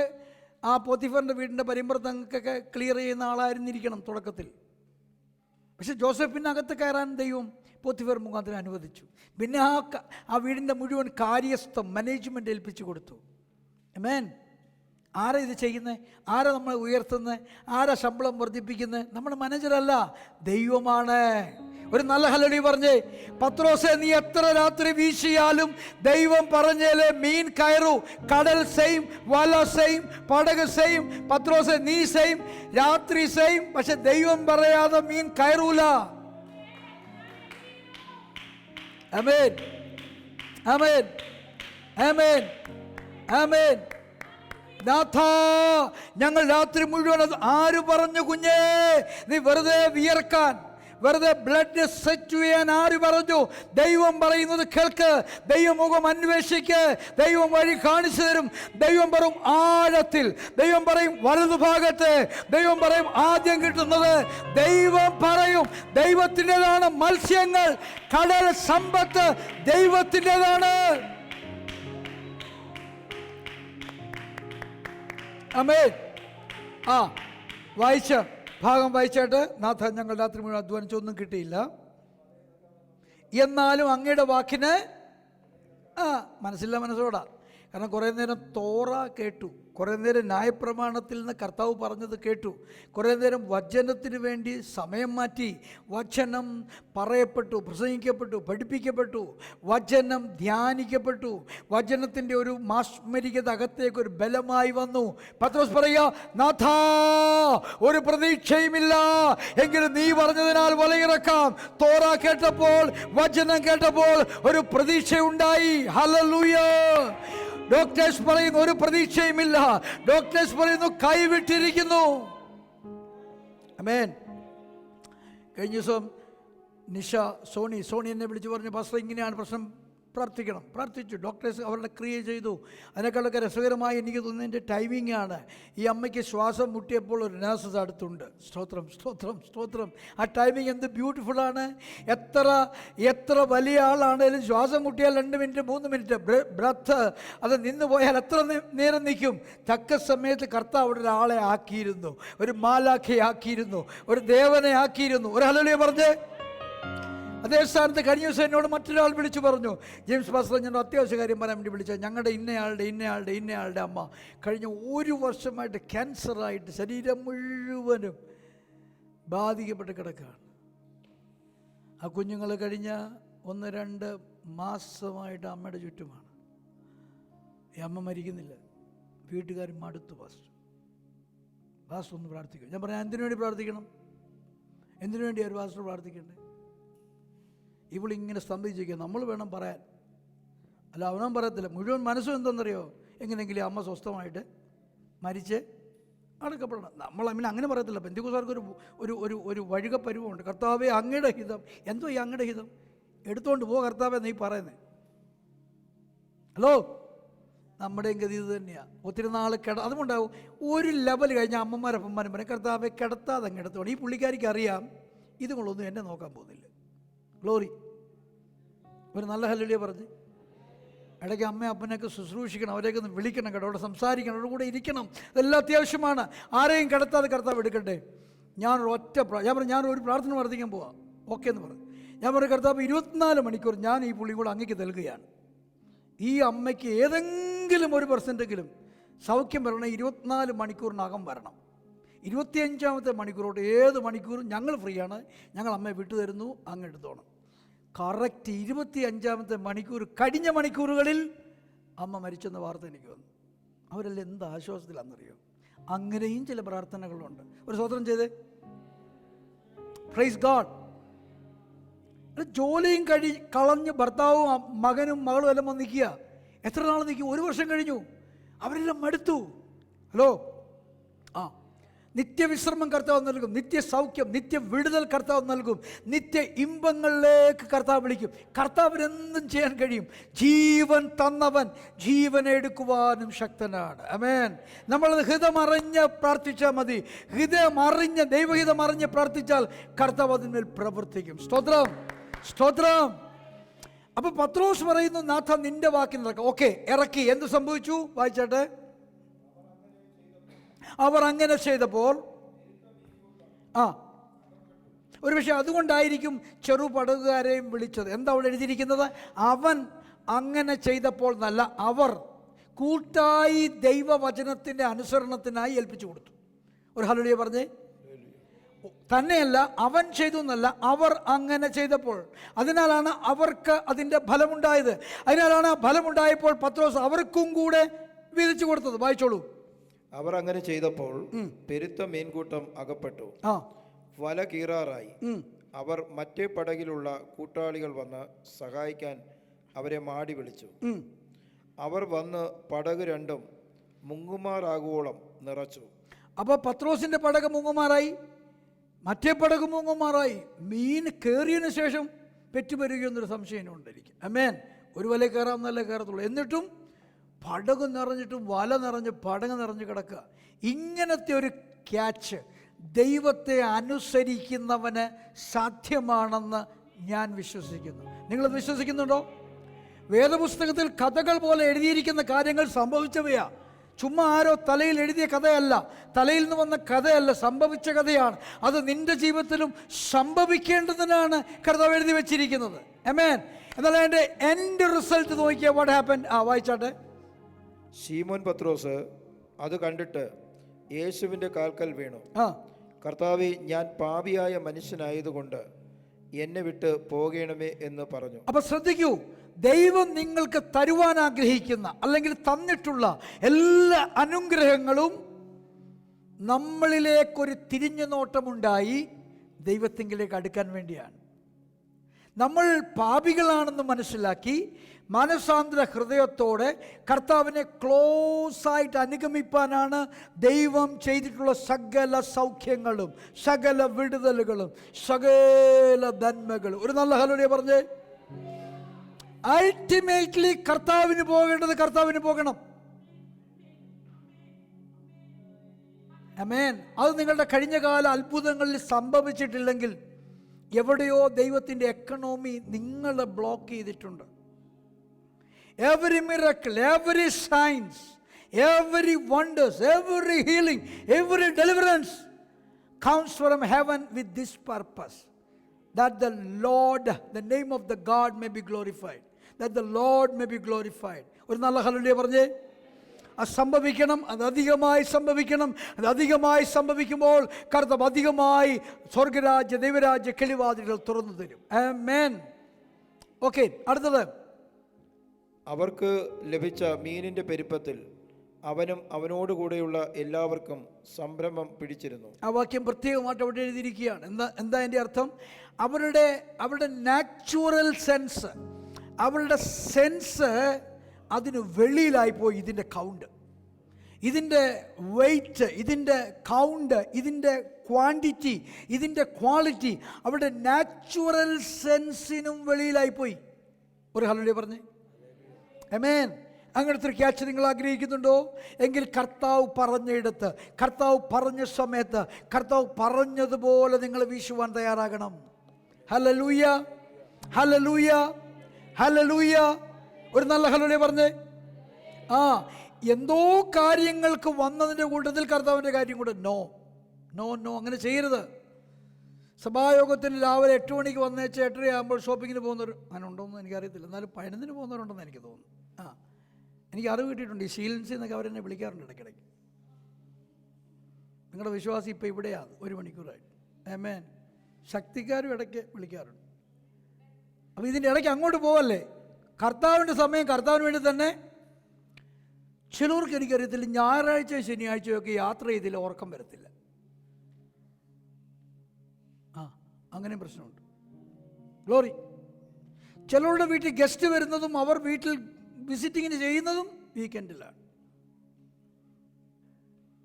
ആ പോത്തിഫറിൻ്റെ വീടിൻ്റെ പരിമ്പറത്തൊക്കെ ക്ലിയർ ചെയ്യുന്ന ആളായിരുന്നിരിക്കണം തുടക്കത്തിൽ. പക്ഷെ ജോസഫിനകത്ത് കയറാൻ ദൈവം പോത്തിഫർ മുഖാന്തരം അനുവദിച്ചു. പിന്നെ ആ വീടിൻ്റെ മുഴുവൻ കാര്യസ്ഥം മാനേജ്മെൻറ്റ് ഏൽപ്പിച്ചു കൊടുത്തു. ആമേൻ. ആരാ ഇത് ചെയ്യുന്നത്? ആരാ നമ്മളെ ഉയർത്തുന്നത്? ആരാ ശമ്പളം വർദ്ധിപ്പിക്കുന്നത്? നമ്മുടെ മാനേജറല്ല, ദൈവമാണ്. ഒരു നല്ല ഹല്ലേലൂയ പറഞ്ഞേ. പത്രോസേ, നീ എത്ര രാത്രി വീശിയാലും ദൈവം പറഞ്ഞേലേ മീൻ കയറൂ. കടൽ സെയിം, വല സെയിം, പടക് സെയിം. പത്രോസേ, നീ സെയിം, രാത്രി സെയിം, പക്ഷെ ദൈവം പറയാതെ മീൻ കയറൂല. ആമേൻ, ആമേൻ, ആമേൻ, ആമേൻ. നാഥാ, ഞങ്ങൾ രാത്രി മുഴുവൻ ആര് പറഞ്ഞു കുഞ്ഞേ നീ വെറുതെ വിയർക്കാൻ, വെറുതെ ബ്ലഡ് സെറ്റ് ചെയ്യാൻ ആര് പറഞ്ഞു? ദൈവം പറയുന്നത് കേൾക്ക്. ദൈവമുഖം അന്വേഷിക്ക്. ദൈവം വഴി കാണിച്ചു തരും. ദൈവം പറയും ആഴത്തിൽ, ദൈവം പറയും വലതുഭാഗത്ത്, ദൈവം പറയും ആദ്യം കിട്ടുന്നത്. ദൈവം പറയും ദൈവത്തിൻ്റെതാണ് മത്സ്യങ്ങൾ, കടൽ സമ്പത്ത് ദൈവത്തിൻ്റെതാണ്. ആമേൻ. വായിച്ച ഭാഗം വായിച്ചായിട്ട്, നാഥ, ഞങ്ങൾ രാത്രി മുഴുവൻ അധ്വാനിച്ചൊന്നും കിട്ടിയില്ല, എന്നാലും അങ്ങയുടെ വാക്കിന് മനസ്സില്ല മനസ്സോടാ. കാരണം കുറേ നേരം തോറ കേട്ടു, കുറേ നേരം ന്യായപ്രമാണത്തിൽ നിന്ന് കർത്താവ് പറഞ്ഞത് കേട്ടു, കുറേ നേരം വചനത്തിന് വേണ്ടി സമയം മാറ്റി. വചനം പറയപ്പെട്ടു, പ്രസംഗിക്കപ്പെട്ടു, പഠിപ്പിക്കപ്പെട്ടു, വചനം ധ്യാനിക്കപ്പെട്ടു. വചനത്തിൻ്റെ ഒരു മാസ്മരികത അകത്തേക്ക് ഒരു ബലമായി വന്നു. പത്രോസ് പറയുക, നാഥാ, ഒരു പ്രതീക്ഷയുമില്ല, എങ്കിലും നീ പറഞ്ഞതിനാൽ വലയിറക്കാം. തോറ കേട്ടപ്പോൾ, വചനം കേട്ടപ്പോൾ ഒരു പ്രതീക്ഷയുണ്ടായി. ഹല്ലേലൂയ. ഡോക്ടേഴ്സ് പറയുന്നു ഒരു പ്രതീക്ഷയുമില്ല. ഡോക്ടേഴ്സ് പറയുന്നു കൈവിട്ടിരിക്കുന്നു. ആമേൻ. കഴിഞ്ഞ ദിവസം സോണി എന്നെ വിളിച്ച് പറഞ്ഞു, പാസ്റ്റർ ഇങ്ങനെയാണ് പ്രശ്നം, പ്രാർത്ഥിച്ചു. ഡോക്ടേഴ്സ് അവരുടെ ക്രിയ ചെയ്തു. അതിനേക്കാളൊക്കെ രസകരമായി എനിക്ക് തോന്നുന്നതിൻ്റെ ടൈമിംഗ് ആണ്. ഈ അമ്മയ്ക്ക് ശ്വാസം മുട്ടിയപ്പോൾ ഒരു നഴ്സസ് അടുത്തുണ്ട്. സ്തോത്രം, സ്തോത്രം, സ്തോത്രം. ആ ടൈമിംഗ് എന്ത് ബ്യൂട്ടിഫുള്ളാണ്. എത്ര വലിയ ആളാണേലും ശ്വാസം മുട്ടിയാൽ 2 മിനിറ്റ് 3 മിനിറ്റ് ബ്രത്ത് അത് നിന്ന് പോയാൽ എത്ര നേരം നിൽക്കും? തക്ക സമയത്ത് കർത്താവ് അവിടെ ഒരാളെ ആക്കിയിരുന്നു, ഒരു മാലാഖയെ ആക്കിയിരുന്നു, ഒരു ദേവനെ ആക്കിയിരുന്നു. ഒരു ഹല്ലേലൂയ പറഞ്ഞേ. അതേ സ്ഥാനത്ത് കഴിഞ്ഞ ദിവസം എന്നോട് മറ്റൊരാൾ വിളിച്ചു പറഞ്ഞു, ജെയിംസ് പാസ്റ്റർ, ഞാൻ അത്യാവശ്യ കാര്യം പറയാൻ വേണ്ടി വിളിച്ചത്, ഞങ്ങളുടെ ഇന്നയാളുടെ അമ്മ കഴിഞ്ഞ 1 വർഷമായിട്ട് ക്യാൻസറായിട്ട് ശരീരം മുഴുവനും ബാധിക്കപ്പെട്ട് കിടക്കുകയാണ്. ആ കുഞ്ഞുങ്ങൾ കഴിഞ്ഞ 1-2 മാസമായിട്ട് അമ്മയുടെ ചുറ്റുമാണ്. ഈ അമ്മ മരിക്കുന്നില്ല. വീട്ടുകാർ മടുത്തു. പാസ്റ്റർ ഒന്ന് പ്രാർത്ഥിക്കും. ഞാൻ പറയാം, എന്തിനു വേണ്ടി പ്രാർത്ഥിക്കണം? എന്തിനു വേണ്ടിയാണ് പാസ്റ്റർ പ്രാർത്ഥിക്കേണ്ടത്? ഇവളിങ്ങനെ സ്തംഭിച്ചിരിക്കുക. നമ്മൾ വേണം പറയാൻ, അല്ല അവനും പറയത്തില്ല. മുഴുവൻ മനസ്സും എന്തെന്നറിയോ, എങ്ങനെയെങ്കിലും അമ്മ സ്വസ്ഥമായിട്ട് മരിച്ച് അടക്കപ്പെടണം. നമ്മൾ അങ്ങനെ പറയത്തില്ല. പെന്തിക്കോസ്തുകാർക്ക് ഒരു വഴുകപ്പരുവുണ്ട്. കർത്താവേ അങ്ങയുടെ ഹിതം. എന്തോ ഈ അങ്ങയുടെ ഹിതം? എടുത്തോണ്ട് പോ കർത്താവേ നീ പറയുന്നത്. ഹലോ, നമ്മുടെയും ഗതി ഇത് തന്നെയാണ്. ഒത്തിരി നാൾ അതുകൊണ്ടാവും ഒരു ലെവൽ കഴിഞ്ഞ അമ്മമാരപ്പന്മാരും പറയും, കർത്താവെ കിടത്താതെ അങ്ങ് എടുത്തോണം. ഈ പുള്ളിക്കാരിക്ക് അറിയാം ഇതുങ്ങളൊന്നും എന്നെ നോക്കാൻ പോകുന്നില്ല. ഗ്ലോറി. ഒരു നല്ല ഹല്ലേലൂയ പറഞ്ഞ് ഇടയ്ക്ക് അമ്മയും അപ്പനെയൊക്കെ ശുശ്രൂഷിക്കണം, അവരെയൊക്കെ ഒന്ന് വിളിക്കണം കേട്ടോ, അവിടെ സംസാരിക്കണം, അവരുടെ കൂടെ ഇരിക്കണം. ഇതെല്ലാം അത്യാവശ്യമാണ്. ആരെയും കിടത്താതെ കർത്താവ് എടുക്കട്ടെ. ഞാൻ പറഞ്ഞു ഞാനൊരു പ്രാർത്ഥന പ്രാർത്ഥിക്കാൻ പോവാം. ഓക്കെ എന്ന് പറഞ്ഞു. ഞാൻ പറഞ്ഞു, കർത്താവ് 24 മണിക്കൂർ ഞാൻ ഈ പുള്ളിയും കൂടെ അങ്ങേക്ക് നൽകുകയാണ്. ഈ അമ്മയ്ക്ക് ഏതെങ്കിലും 1% സൗഖ്യം വരണം. 24 മണിക്കൂറിനകം വരണം. 25ാമത്തെ മണിക്കൂറോട്ട് ഏത് മണിക്കൂറും ഞങ്ങൾ ഫ്രീ ആണ്. ഞങ്ങൾ അമ്മയെ വിട്ടു തരുന്നു, അങ്ങ് എടുത്തോണം. കറക്റ്റ് 25ാമത്തെ മണിക്കൂർ കഴിഞ്ഞ മണിക്കൂറുകളിൽ അമ്മ മരിച്ചെന്ന വാർത്ത എനിക്ക് വന്നു. അവരെല്ലാം എന്ത് ആശ്വാസത്തിലാണെന്നറിയോ? അങ്ങനെയും ചില പ്രാർത്ഥനകളുണ്ട്. ഒരു സ്വതന്ത്രം ചെയ്തേ. Praise God. ജോലിയും കളഞ്ഞ് ഭർത്താവും മകനും മകളും എല്ലാം വന്ന് നിൽക്കുക. എത്ര നാൾ നിൽക്കും? 1 വർഷം കഴിഞ്ഞു. അവരെല്ലാം മടുത്തു. ഹലോ, നിത്യവിശ്രമം കർത്താവ് നൽകും, നിത്യസൗഖ്യം, നിത്യ വിടുതൽ കർത്താവ് നൽകും, നിത്യ ഇമ്പങ്ങളിലേക്ക് കർത്താവ് വിളിക്കും. കർത്താവിനെന്തും ചെയ്യാൻ കഴിയും. ജീവൻ തന്നവൻ ജീവനെ എടുക്കുവാനും ശക്തനാണ്. ആമേൻ. നമ്മളത് ഹൃദയമറിഞ്ഞ് പ്രാർത്ഥിച്ചാൽ മതി. ഹൃദയമറിഞ്ഞ് ദൈവഹിതമറിഞ്ഞ് പ്രാർത്ഥിച്ചാൽ കർത്താവ് അതിന്മേൽ പ്രവർത്തിക്കും. സ്തോത്രം, സ്തോത്രം. അപ്പൊ പത്രോസ് പറയുന്നു, നാഥ നിന്റെ വാക്കിൽ നടക്കാം. ഓക്കെ, ഇറക്കി. എന്ത് സംഭവിച്ചു? വായിച്ചാട്ടെ. അവർ അങ്ങനെ ചെയ്തപ്പോൾ ഒരു പക്ഷേ അതുകൊണ്ടായിരിക്കും ചെറുപടകുകാരെയും വിളിച്ചത്. എന്താ അവിടെ എഴുതിയിരിക്കുന്നത്? അവൻ അങ്ങനെ ചെയ്തപ്പോൾ എന്നല്ല, അവർ കൂട്ടായി ദൈവവചനത്തിൻ്റെ അനുസരണത്തിനായി ഏൽപ്പിച്ചു കൊടുത്തു. ഒരു ഹല്ലേലൂയ പറഞ്ഞേ. തന്നെയല്ല, അവൻ ചെയ്തു എന്നല്ല, അവർ അങ്ങനെ ചെയ്തപ്പോൾ. അതിനാലാണ് അവർക്ക് അതിൻ്റെ ഫലമുണ്ടായത്. അതിനാലാണ് ഫലമുണ്ടായപ്പോൾ പത്രോസ് അവർക്കും കൂടെ വീതിച്ചു കൊടുത്തത്. വായിച്ചോളൂ. അവർ അങ്ങനെ ചെയ്തപ്പോൾ പെരുത്ത മീൻകൂട്ടം അകപ്പെട്ടു, വല കീറാറായി. അവർ മറ്റേ പടകിലുള്ള കൂട്ടാളികൾ വന്ന് സഹായിക്കാൻ അവരെ മാടി വിളിച്ചു. അവർ വന്ന് പടക് രണ്ടും മുങ്ങുമാറാകുവോളം നിറച്ചു. അപ്പോൾ പത്രോസിന്റെ പടക് മുങ്ങുമാറായി, മറ്റേ പടക് മുങ്ങുമാറായി. മീൻ കയറിയതിനു ശേഷം പെറ്റുപെരുകയെന്നൊരു സംശയം ഉണ്ടായിരിക്കും. ആമേൻ. ഒരു വല കയറാമെന്നല്ലേ കയറത്തുള്ളൂ. എന്നിട്ടും പടക് നിറഞ്ഞിട്ടും വല നിറഞ്ഞ് പടക് നിറഞ്ഞ് കിടക്കുക. ഇങ്ങനത്തെ ഒരു ക്യാച്ച് ദൈവത്തെ അനുസരിക്കുന്നവന് സാധ്യമാണെന്ന് ഞാൻ വിശ്വസിക്കുന്നു. നിങ്ങളത് വിശ്വസിക്കുന്നുണ്ടോ? വേദപുസ്തകത്തിൽ കഥകൾ പോലെ എഴുതിയിരിക്കുന്ന കാര്യങ്ങൾ സംഭവിച്ചവയാ. ചുമ്മാ ആരോ തലയിൽ എഴുതിയ കഥയല്ല, തലയിൽ നിന്ന് വന്ന കഥയല്ല, സംഭവിച്ച കഥയാണ്. അത് നിന്റെ ജീവിതത്തിലും സംഭവിക്കേണ്ടതിനാണ് കർത്താവ് എഴുതി വെച്ചിരിക്കുന്നത്. ആമേൻ. എന്നാൽ അതിൻ്റെ എൻഡ് റിസൾട്ട് നോക്കിയാൽ വാട്ട് ഹാപ്പൻ? വായിച്ചാട്ടെ. ശീമോൻ പത്രോസ് അത് കണ്ടിട്ട് യേശുവിൻ്റെ കാൽക്കൽ വീണു. കർത്താവേ, ഞാൻ പാപിയായ മനുഷ്യനായതുകൊണ്ട് എന്നെ വിട്ട് പോകണമേ എന്ന് പറഞ്ഞു. അപ്പൊ ശ്രദ്ധിക്കൂ, ദൈവം നിങ്ങൾക്ക് തരുവാൻ ആഗ്രഹിക്കുന്ന അല്ലെങ്കിൽ തന്നിട്ടുള്ള എല്ലാ അനുഗ്രഹങ്ങളും നമ്മളിലേക്കൊരു തിരിഞ്ഞു നോട്ടമുണ്ടായി ദൈവത്തിങ്കിലേക്ക് അടുക്കാൻ വേണ്ടിയാണ്. നമ്മൾ പാപികളാണെന്ന് മനസ്സിലാക്കി മനസാന്തര ഹൃദയത്തോടെ കർത്താവിനെ ക്ലോസായിട്ട് അനുഗമിപ്പാനാണ് ദൈവം ചെയ്തിട്ടുള്ള സകല സൗഖ്യങ്ങളും സകല വിടുതലുകളും സകല നന്മകളും. ഒരു നല്ല ഹല്ലേലൂയ പറഞ്ഞേ. അൾട്ടിമേറ്റ്ലി കർത്താവിന് പോകേണ്ടത് കർത്താവിന് പോകണം. ആമേൻ. അത് നിങ്ങളുടെ കഴിഞ്ഞകാല അത്ഭുതങ്ങളിൽ സംഭവിച്ചിട്ടില്ലെങ്കിൽ എവിടെയോ ദൈവത്തിൻ്റെ എക്കണോമി നിങ്ങളെ ബ്ലോക്ക് ചെയ്തിട്ടുണ്ട്. Every miracle, every signs, every wonders, every healing, every deliverance comes from heaven with this purpose. that the Lord, the name of the God may be glorified. That the Lord may be glorified. ഒരു നല്ല ഹല്ലേലൂയ പറഞ്ഞേ. അത് സംഭവിക്കണം, അത് അധികമായി സംഭവിക്കണം. അത് അധികമായി സംഭവിക്കുമ്പോൾ കർത്താവ് അധികമായി സ്വർഗരാജ്യ ദൈവരാജ്യ കിളിവാതിലുകൾ തുറന്നു തരും. ആമേൻ. ഓക്കെ, അടുത്തത്. അവർക്ക് ലഭിച്ച മീനിന്റെ പെരുപ്പത്തിൽ അവനും അവനോടുകൂടെയുള്ള എല്ലാവർക്കും സംഭ്രമം പിടിച്ചിരുന്നു. ആ വാക്യം പ്രത്യേകമായിട്ട് അവിടെ എഴുതിയിരിക്കുകയാണ്. എന്താ എൻ്റെ അർത്ഥം? അവരുടെ നാച്ചുറൽ സെൻസ്, അവരുടെ സെൻസ് അതിന് വെളിയിലായിപ്പോയി. ഇതിൻ്റെ കൗണ്ട്, ഇതിൻ്റെ വെയ്റ്റ്, ഇതിൻ്റെ കൗണ്ട്, ഇതിൻ്റെ ക്വാണ്ടിറ്റി, ഇതിൻ്റെ ക്വാളിറ്റി അവരുടെ നാച്ചുറൽ സെൻസിനും വെളിയിലായിപ്പോയി. ഒരു ഹല്ലേലൂയ പറഞ്ഞേ. ആമേൻ. അങ്ങനത്തെ ഒരു ക്യാച്ച് നിങ്ങൾ ആഗ്രഹിക്കുന്നുണ്ടോ? എങ്കിൽ കർത്താവ് പറഞ്ഞയിടത്ത്, കർത്താവ് പറഞ്ഞ സമയത്ത്, കർത്താവ് പറഞ്ഞതുപോലെ നിങ്ങൾ വീശുവാൻ തയ്യാറാകണം. ഹല്ലേലൂയ, ഹല്ലേലൂയ, ഹല്ലേലൂയ. ഒരു നല്ല ഹല്ലേലൂയ പറഞ്ഞേ. എന്തോ കാര്യങ്ങൾക്ക് വന്നതിൻ്റെ കൂട്ടത്തിൽ കർത്താവിൻ്റെ കാര്യം കൂടെ നോ നോ നോ, അങ്ങനെ ചെയ്യരുത്. സഭായോഗത്തിന് രാവിലെ 8 മണിക്ക് വന്നേച്ച് 8:30 ആകുമ്പോൾ ഷോപ്പിങ്ങിന് പോകുന്നവർ അങ്ങനെ ഉണ്ടോയെന്ന് എനിക്കറിയത്തില്ല, എന്നാലും 11 പോകുന്നവരുണ്ടെന്ന് എനിക്ക് തോന്നുന്നു. എനിക്ക് അറിവ് കിട്ടിയിട്ടുണ്ട്. ഈ ശീലൻസിൽ നിന്നൊക്കെ അവരെന്നെ വിളിക്കാറുണ്ട് ഇടയ്ക്കിടയ്ക്ക്. നിങ്ങളുടെ വിശ്വാസി ഇപ്പോൾ ഇവിടെയാണ് 1 മണിക്കൂറായിട്ട്. ആമേൻ. ശക്തിക്കാരും ഇടയ്ക്ക് വിളിക്കാറുണ്ട്. അപ്പോൾ ഇതിൻ്റെ ഇടയ്ക്ക് അങ്ങോട്ട് പോവല്ലേ. കർത്താവിൻ്റെ സമയം കർത്താവിന് വേണ്ടി തന്നെ. ചിലർക്ക് എനിക്കറിയത്തില്ല, ഞായറാഴ്ച ശനിയാഴ്ചയൊക്കെ യാത്ര ചെയ്തില്ല ഉറക്കം വരത്തില്ല. അങ്ങനെ പ്രശ്നമുണ്ട്. ഗ്ലോറി. ചിലരുടെ വീട്ടിൽ ഗസ്റ്റ് വരുന്നതും അവർ വീട്ടിൽ വിസിറ്റിങ്ങിന് ചെയ്യുന്നതും വീക്കെൻഡിലാണ്.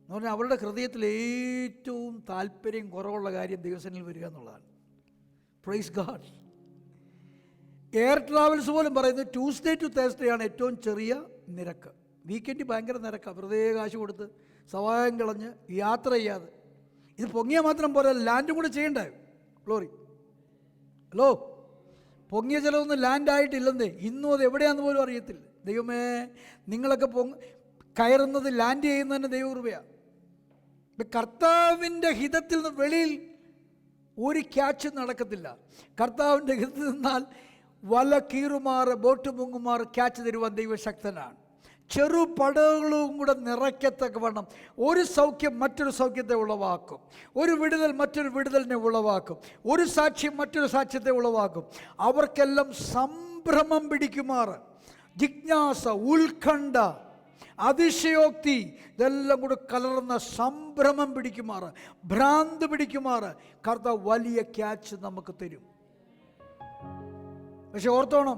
എന്ന് പറഞ്ഞാൽ അവരുടെ ഹൃദയത്തിൽ ഏറ്റവും താല്പര്യം കുറവുള്ള കാര്യം ദിവസങ്ങളിൽ വരിക എന്നുള്ളതാണ്. Praise God. എയർ ട്രാവൽസ് പോലും പറയുന്നത് ട്യൂസ്ഡേ ടു തേഴ്സ്ഡേ ആണ് ഏറ്റവും ചെറിയ നിരക്ക്. വീക്കെൻഡ് ഭയങ്കര നിരക്കാണ്. വെറുതെ കാശ് കൊടുത്ത് സമയം കളഞ്ഞ് യാത്ര ചെയ്യാതെ. ഇത് പൊങ്ങിയാൽ മാത്രം പോരാ, ലാൻഡും കൂടെ ചെയ്യണ്ടേ. ഗ്ലോറി. ഹലോ, പൊങ്ങിയ ചിലതൊന്നും ലാൻഡായിട്ടില്ലെന്നേ. ഇന്നും അത് എവിടെയാണെന്ന് പോലും അറിയത്തില്ല. ദൈവമേ, നിങ്ങളൊക്കെ കയറുന്നത് ലാൻഡ് ചെയ്യുന്നതന്നെ ദൈവകൃപയാണ്. കർത്താവിൻ്റെ ഹിതത്തിൽ നിന്ന് വെളിയിൽ ഒരു ക്യാച്ച് നടക്കത്തില്ല. കർത്താവിൻ്റെ ഹിതത്തിൽ നിന്നാൽ വല കീറുമാറ് ബോട്ട് മുങ്ങുമാറ് ക്യാച്ച് തരുവാൻ ദൈവശക്തനാണ്. ചെറു പടകളും കൂടെ നിറയ്ക്കത്തക്കവണ്ണം ഒരു സൗഖ്യം മറ്റൊരു സൗഖ്യത്തെ ഉളവാക്കും. ഒരു വിടുതൽ മറ്റൊരു വിടുതലിനെ ഉളവാക്കും. ഒരു സാക്ഷ്യം മറ്റൊരു സാക്ഷ്യത്തെ ഉളവാക്കും. അവർക്കെല്ലാം സംഭ്രമം പിടിക്കുമാറ്, ജിജ്ഞാസ, ഉത്കണ്ഠ, അതിശയോക്തി ഇതെല്ലാം കൂടെ കലർന്ന സംഭ്രമം പിടിക്കുമാറ്, ഭ്രാന്ത് പിടിക്കുമാറ് കർത്താവ് വലിയ ക്യാച്ച് നമുക്ക് തരും. പക്ഷെ ഓർത്തോണം,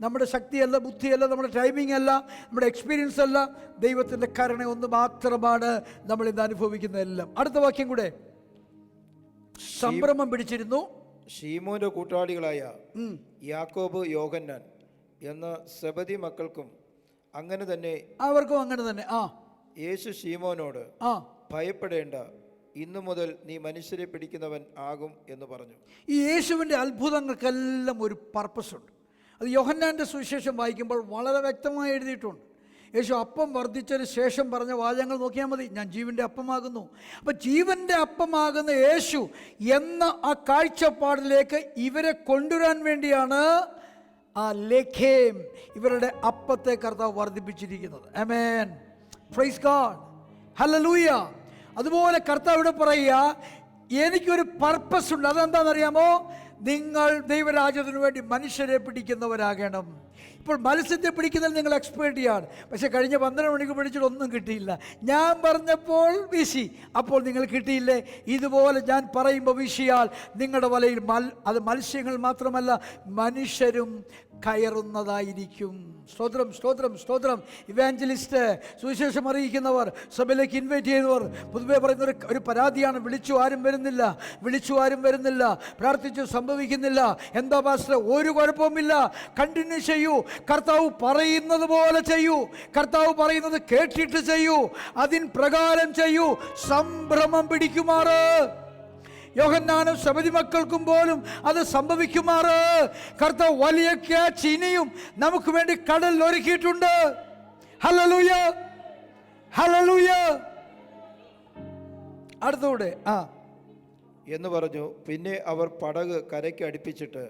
നമ്മുടെ ശക്തിയല്ല, ബുദ്ധിയല്ല, നമ്മുടെ ടൈമിംഗ് അല്ല, നമ്മുടെ എക്സ്പീരിയൻസ് അല്ല, ദൈവത്തിൻ്റെ കരുണ ഒന്ന് മാത്രമാണ് നമ്മൾ ഇന്ന് അനുഭവിക്കുന്നതെല്ലാം. അടുത്ത വാക്യം കൂടെ. സംഭ്രമം പിടിച്ചിരുന്നു ശീമോന്റെ കൂട്ടാളികളായ യാക്കോബ്, യോഹന്നാൻ എന്ന സെബദി മക്കൾക്കും അങ്ങനെ തന്നെ, അവർക്കും അങ്ങനെ തന്നെ. യേശു ശീമോനോട് ഭയപ്പെടേണ്ട, ഇന്നു മുതൽ നീ മനുഷ്യരെ പിടിക്കുന്നവൻ ആകും എന്ന് പറഞ്ഞു. ഈ യേശുവിൻ്റെ അത്ഭുതങ്ങൾക്കെല്ലാം ഒരു പർപ്പസ് ഉണ്ട്. അത് യോഹന്നാൻ്റെ സുവിശേഷം വായിക്കുമ്പോൾ വളരെ വ്യക്തമായി എഴുതിയിട്ടുണ്ട്. യേശു അപ്പം വർദ്ധിച്ചതിന് ശേഷം പറഞ്ഞ വാചകങ്ങൾ നോക്കിയാൽ മതി. ഞാൻ ജീവൻ്റെ അപ്പമാകുന്നു. അപ്പം ജീവൻ്റെ അപ്പമാകുന്ന യേശു എന്ന ആ കാഴ്ചപ്പാടിലേക്ക് ഇവരെ കൊണ്ടുവരാൻ വേണ്ടിയാണ് ആ ലേഖേം, ഇവരുടെ അപ്പത്തെ കർത്താവ് വർദ്ധിപ്പിച്ചിരിക്കുന്നത്. ആമേൻ. Praise God. ഹല്ലേലൂയ. അതുപോലെ കർത്താവ് ഇവിടെ പറയുക, എനിക്കൊരു പർപ്പസ് ഉണ്ട്. അതെന്താണെന്നറിയാമോ? നിങ്ങൾ ദൈവരാജ്യത്തിന് വേണ്ടി മനുഷ്യരെ പിടിക്കുന്നവരാകണം. ഇപ്പോൾ മത്സ്യത്തെ പിടിക്കുന്നതിൽ നിങ്ങൾ എക്സ്പേർട്ട് ചെയ്യാണ്. പക്ഷേ കഴിഞ്ഞ 12 മണിക്ക് പിടിച്ചിട്ട് ഒന്നും കിട്ടിയില്ല. ഞാൻ പറഞ്ഞപ്പോൾ വീശി, അപ്പോൾ നിങ്ങൾ കിട്ടിയില്ലേ? ഇതുപോലെ ഞാൻ പറയുമ്പോൾ വീശിയാൽ നിങ്ങളുടെ വലയിൽ അത് മത്സ്യങ്ങൾ മാത്രമല്ല മനുഷ്യരും കയറുന്നതായിരിക്കും. സ്തോത്രം, സ്തോത്രം, സ്തോത്രം. ഇവാഞ്ചലിസ്റ്റ്, സുവിശേഷം അറിയിക്കുന്നവർ, സഭയിലേക്ക് ഇൻവൈറ്റ് ചെയ്യുന്നവർ പൊതുവെ പറയുന്ന ഒരു പരാതിയാണ്, വിളിച്ചു ആരും വരുന്നില്ല, വിളിച്ചു ആരും വരുന്നില്ല, പ്രാർത്ഥിച്ചു സംഭവിക്കുന്നില്ല. എന്താ പാസ്റ്റർ? ഒരു കുഴപ്പവുമില്ല, കണ്ടിന്യൂ ചെയ്യൂ. കർത്താവ് പറയുന്നത് പോലെ ചെയ്യൂ. കർത്താവ് പറയുന്നത് കേട്ടിട്ട് ചെയ്യൂ. അതിൻ പ്രകാരം ചെയ്യൂ. സംഭ്രമം പിടിക്കുമാറ് യോഹന്നാനും സബദി മക്കൾക്കും പോലും അത് സംഭവിക്കുമാറ് കർത്താവ് വലിയ ക്യാച്ച് ഇനിയും നമുക്ക് വേണ്ടി കടലിൽ ഒരുക്കിയിട്ടുണ്ട്. Hallelujah, hallelujah. അടുത്തൂടെ എന്ന് പറഞ്ഞു. പിന്നെ അവർ പടക് കരയ്ക്ക് അടുപ്പിച്ചിട്ട്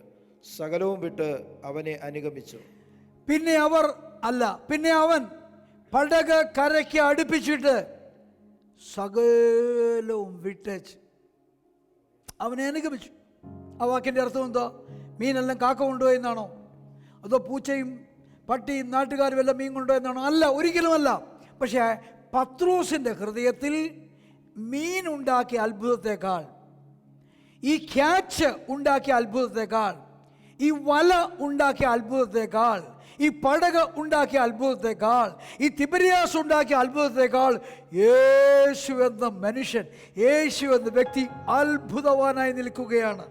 സകലവും വിട്ട് അവനെ അനുഗമിച്ചു. പിന്നെ അവൻ പടക് കരയ്ക്ക് അടുപ്പിച്ചിട്ട് സകലവും വിട്ടേച്ച് അവനെ അനുഗമിച്ചു. ആ വാക്കിൻ്റെ അർത്ഥം എന്താ? മീനെല്ലാം കാക്ക കൊണ്ടുപോയെന്നാണോ? അതോ പൂച്ചയും പട്ടിയും നാട്ടുകാരും എല്ലാം മീൻ കൊണ്ടുപോയെന്നാണോ? അല്ല, ഒരിക്കലുമല്ല. പക്ഷേ പത്രോസിൻ്റെ ഹൃദയത്തിൽ മീൻ ഉണ്ടാക്കിയ അത്ഭുതത്തെക്കാൾ, ഈ ക്യാച്ച് ഉണ്ടാക്കിയ അത്ഭുതത്തെക്കാൾ, ഈ വല ഉണ്ടാക്കിയ അത്ഭുതത്തെക്കാൾ, ഈ പടക് ഉണ്ടാക്കിയ അത്ഭുതത്തെക്കാൾ, ഈ തിബരിയാസ് ഉണ്ടാക്കിയ അത്ഭുതത്തെക്കാൾ യേശു എന്ന മനുഷ്യൻ, യേശു എന്ന വ്യക്തി അത്ഭുതവാനായി നിൽക്കുകയാണ്.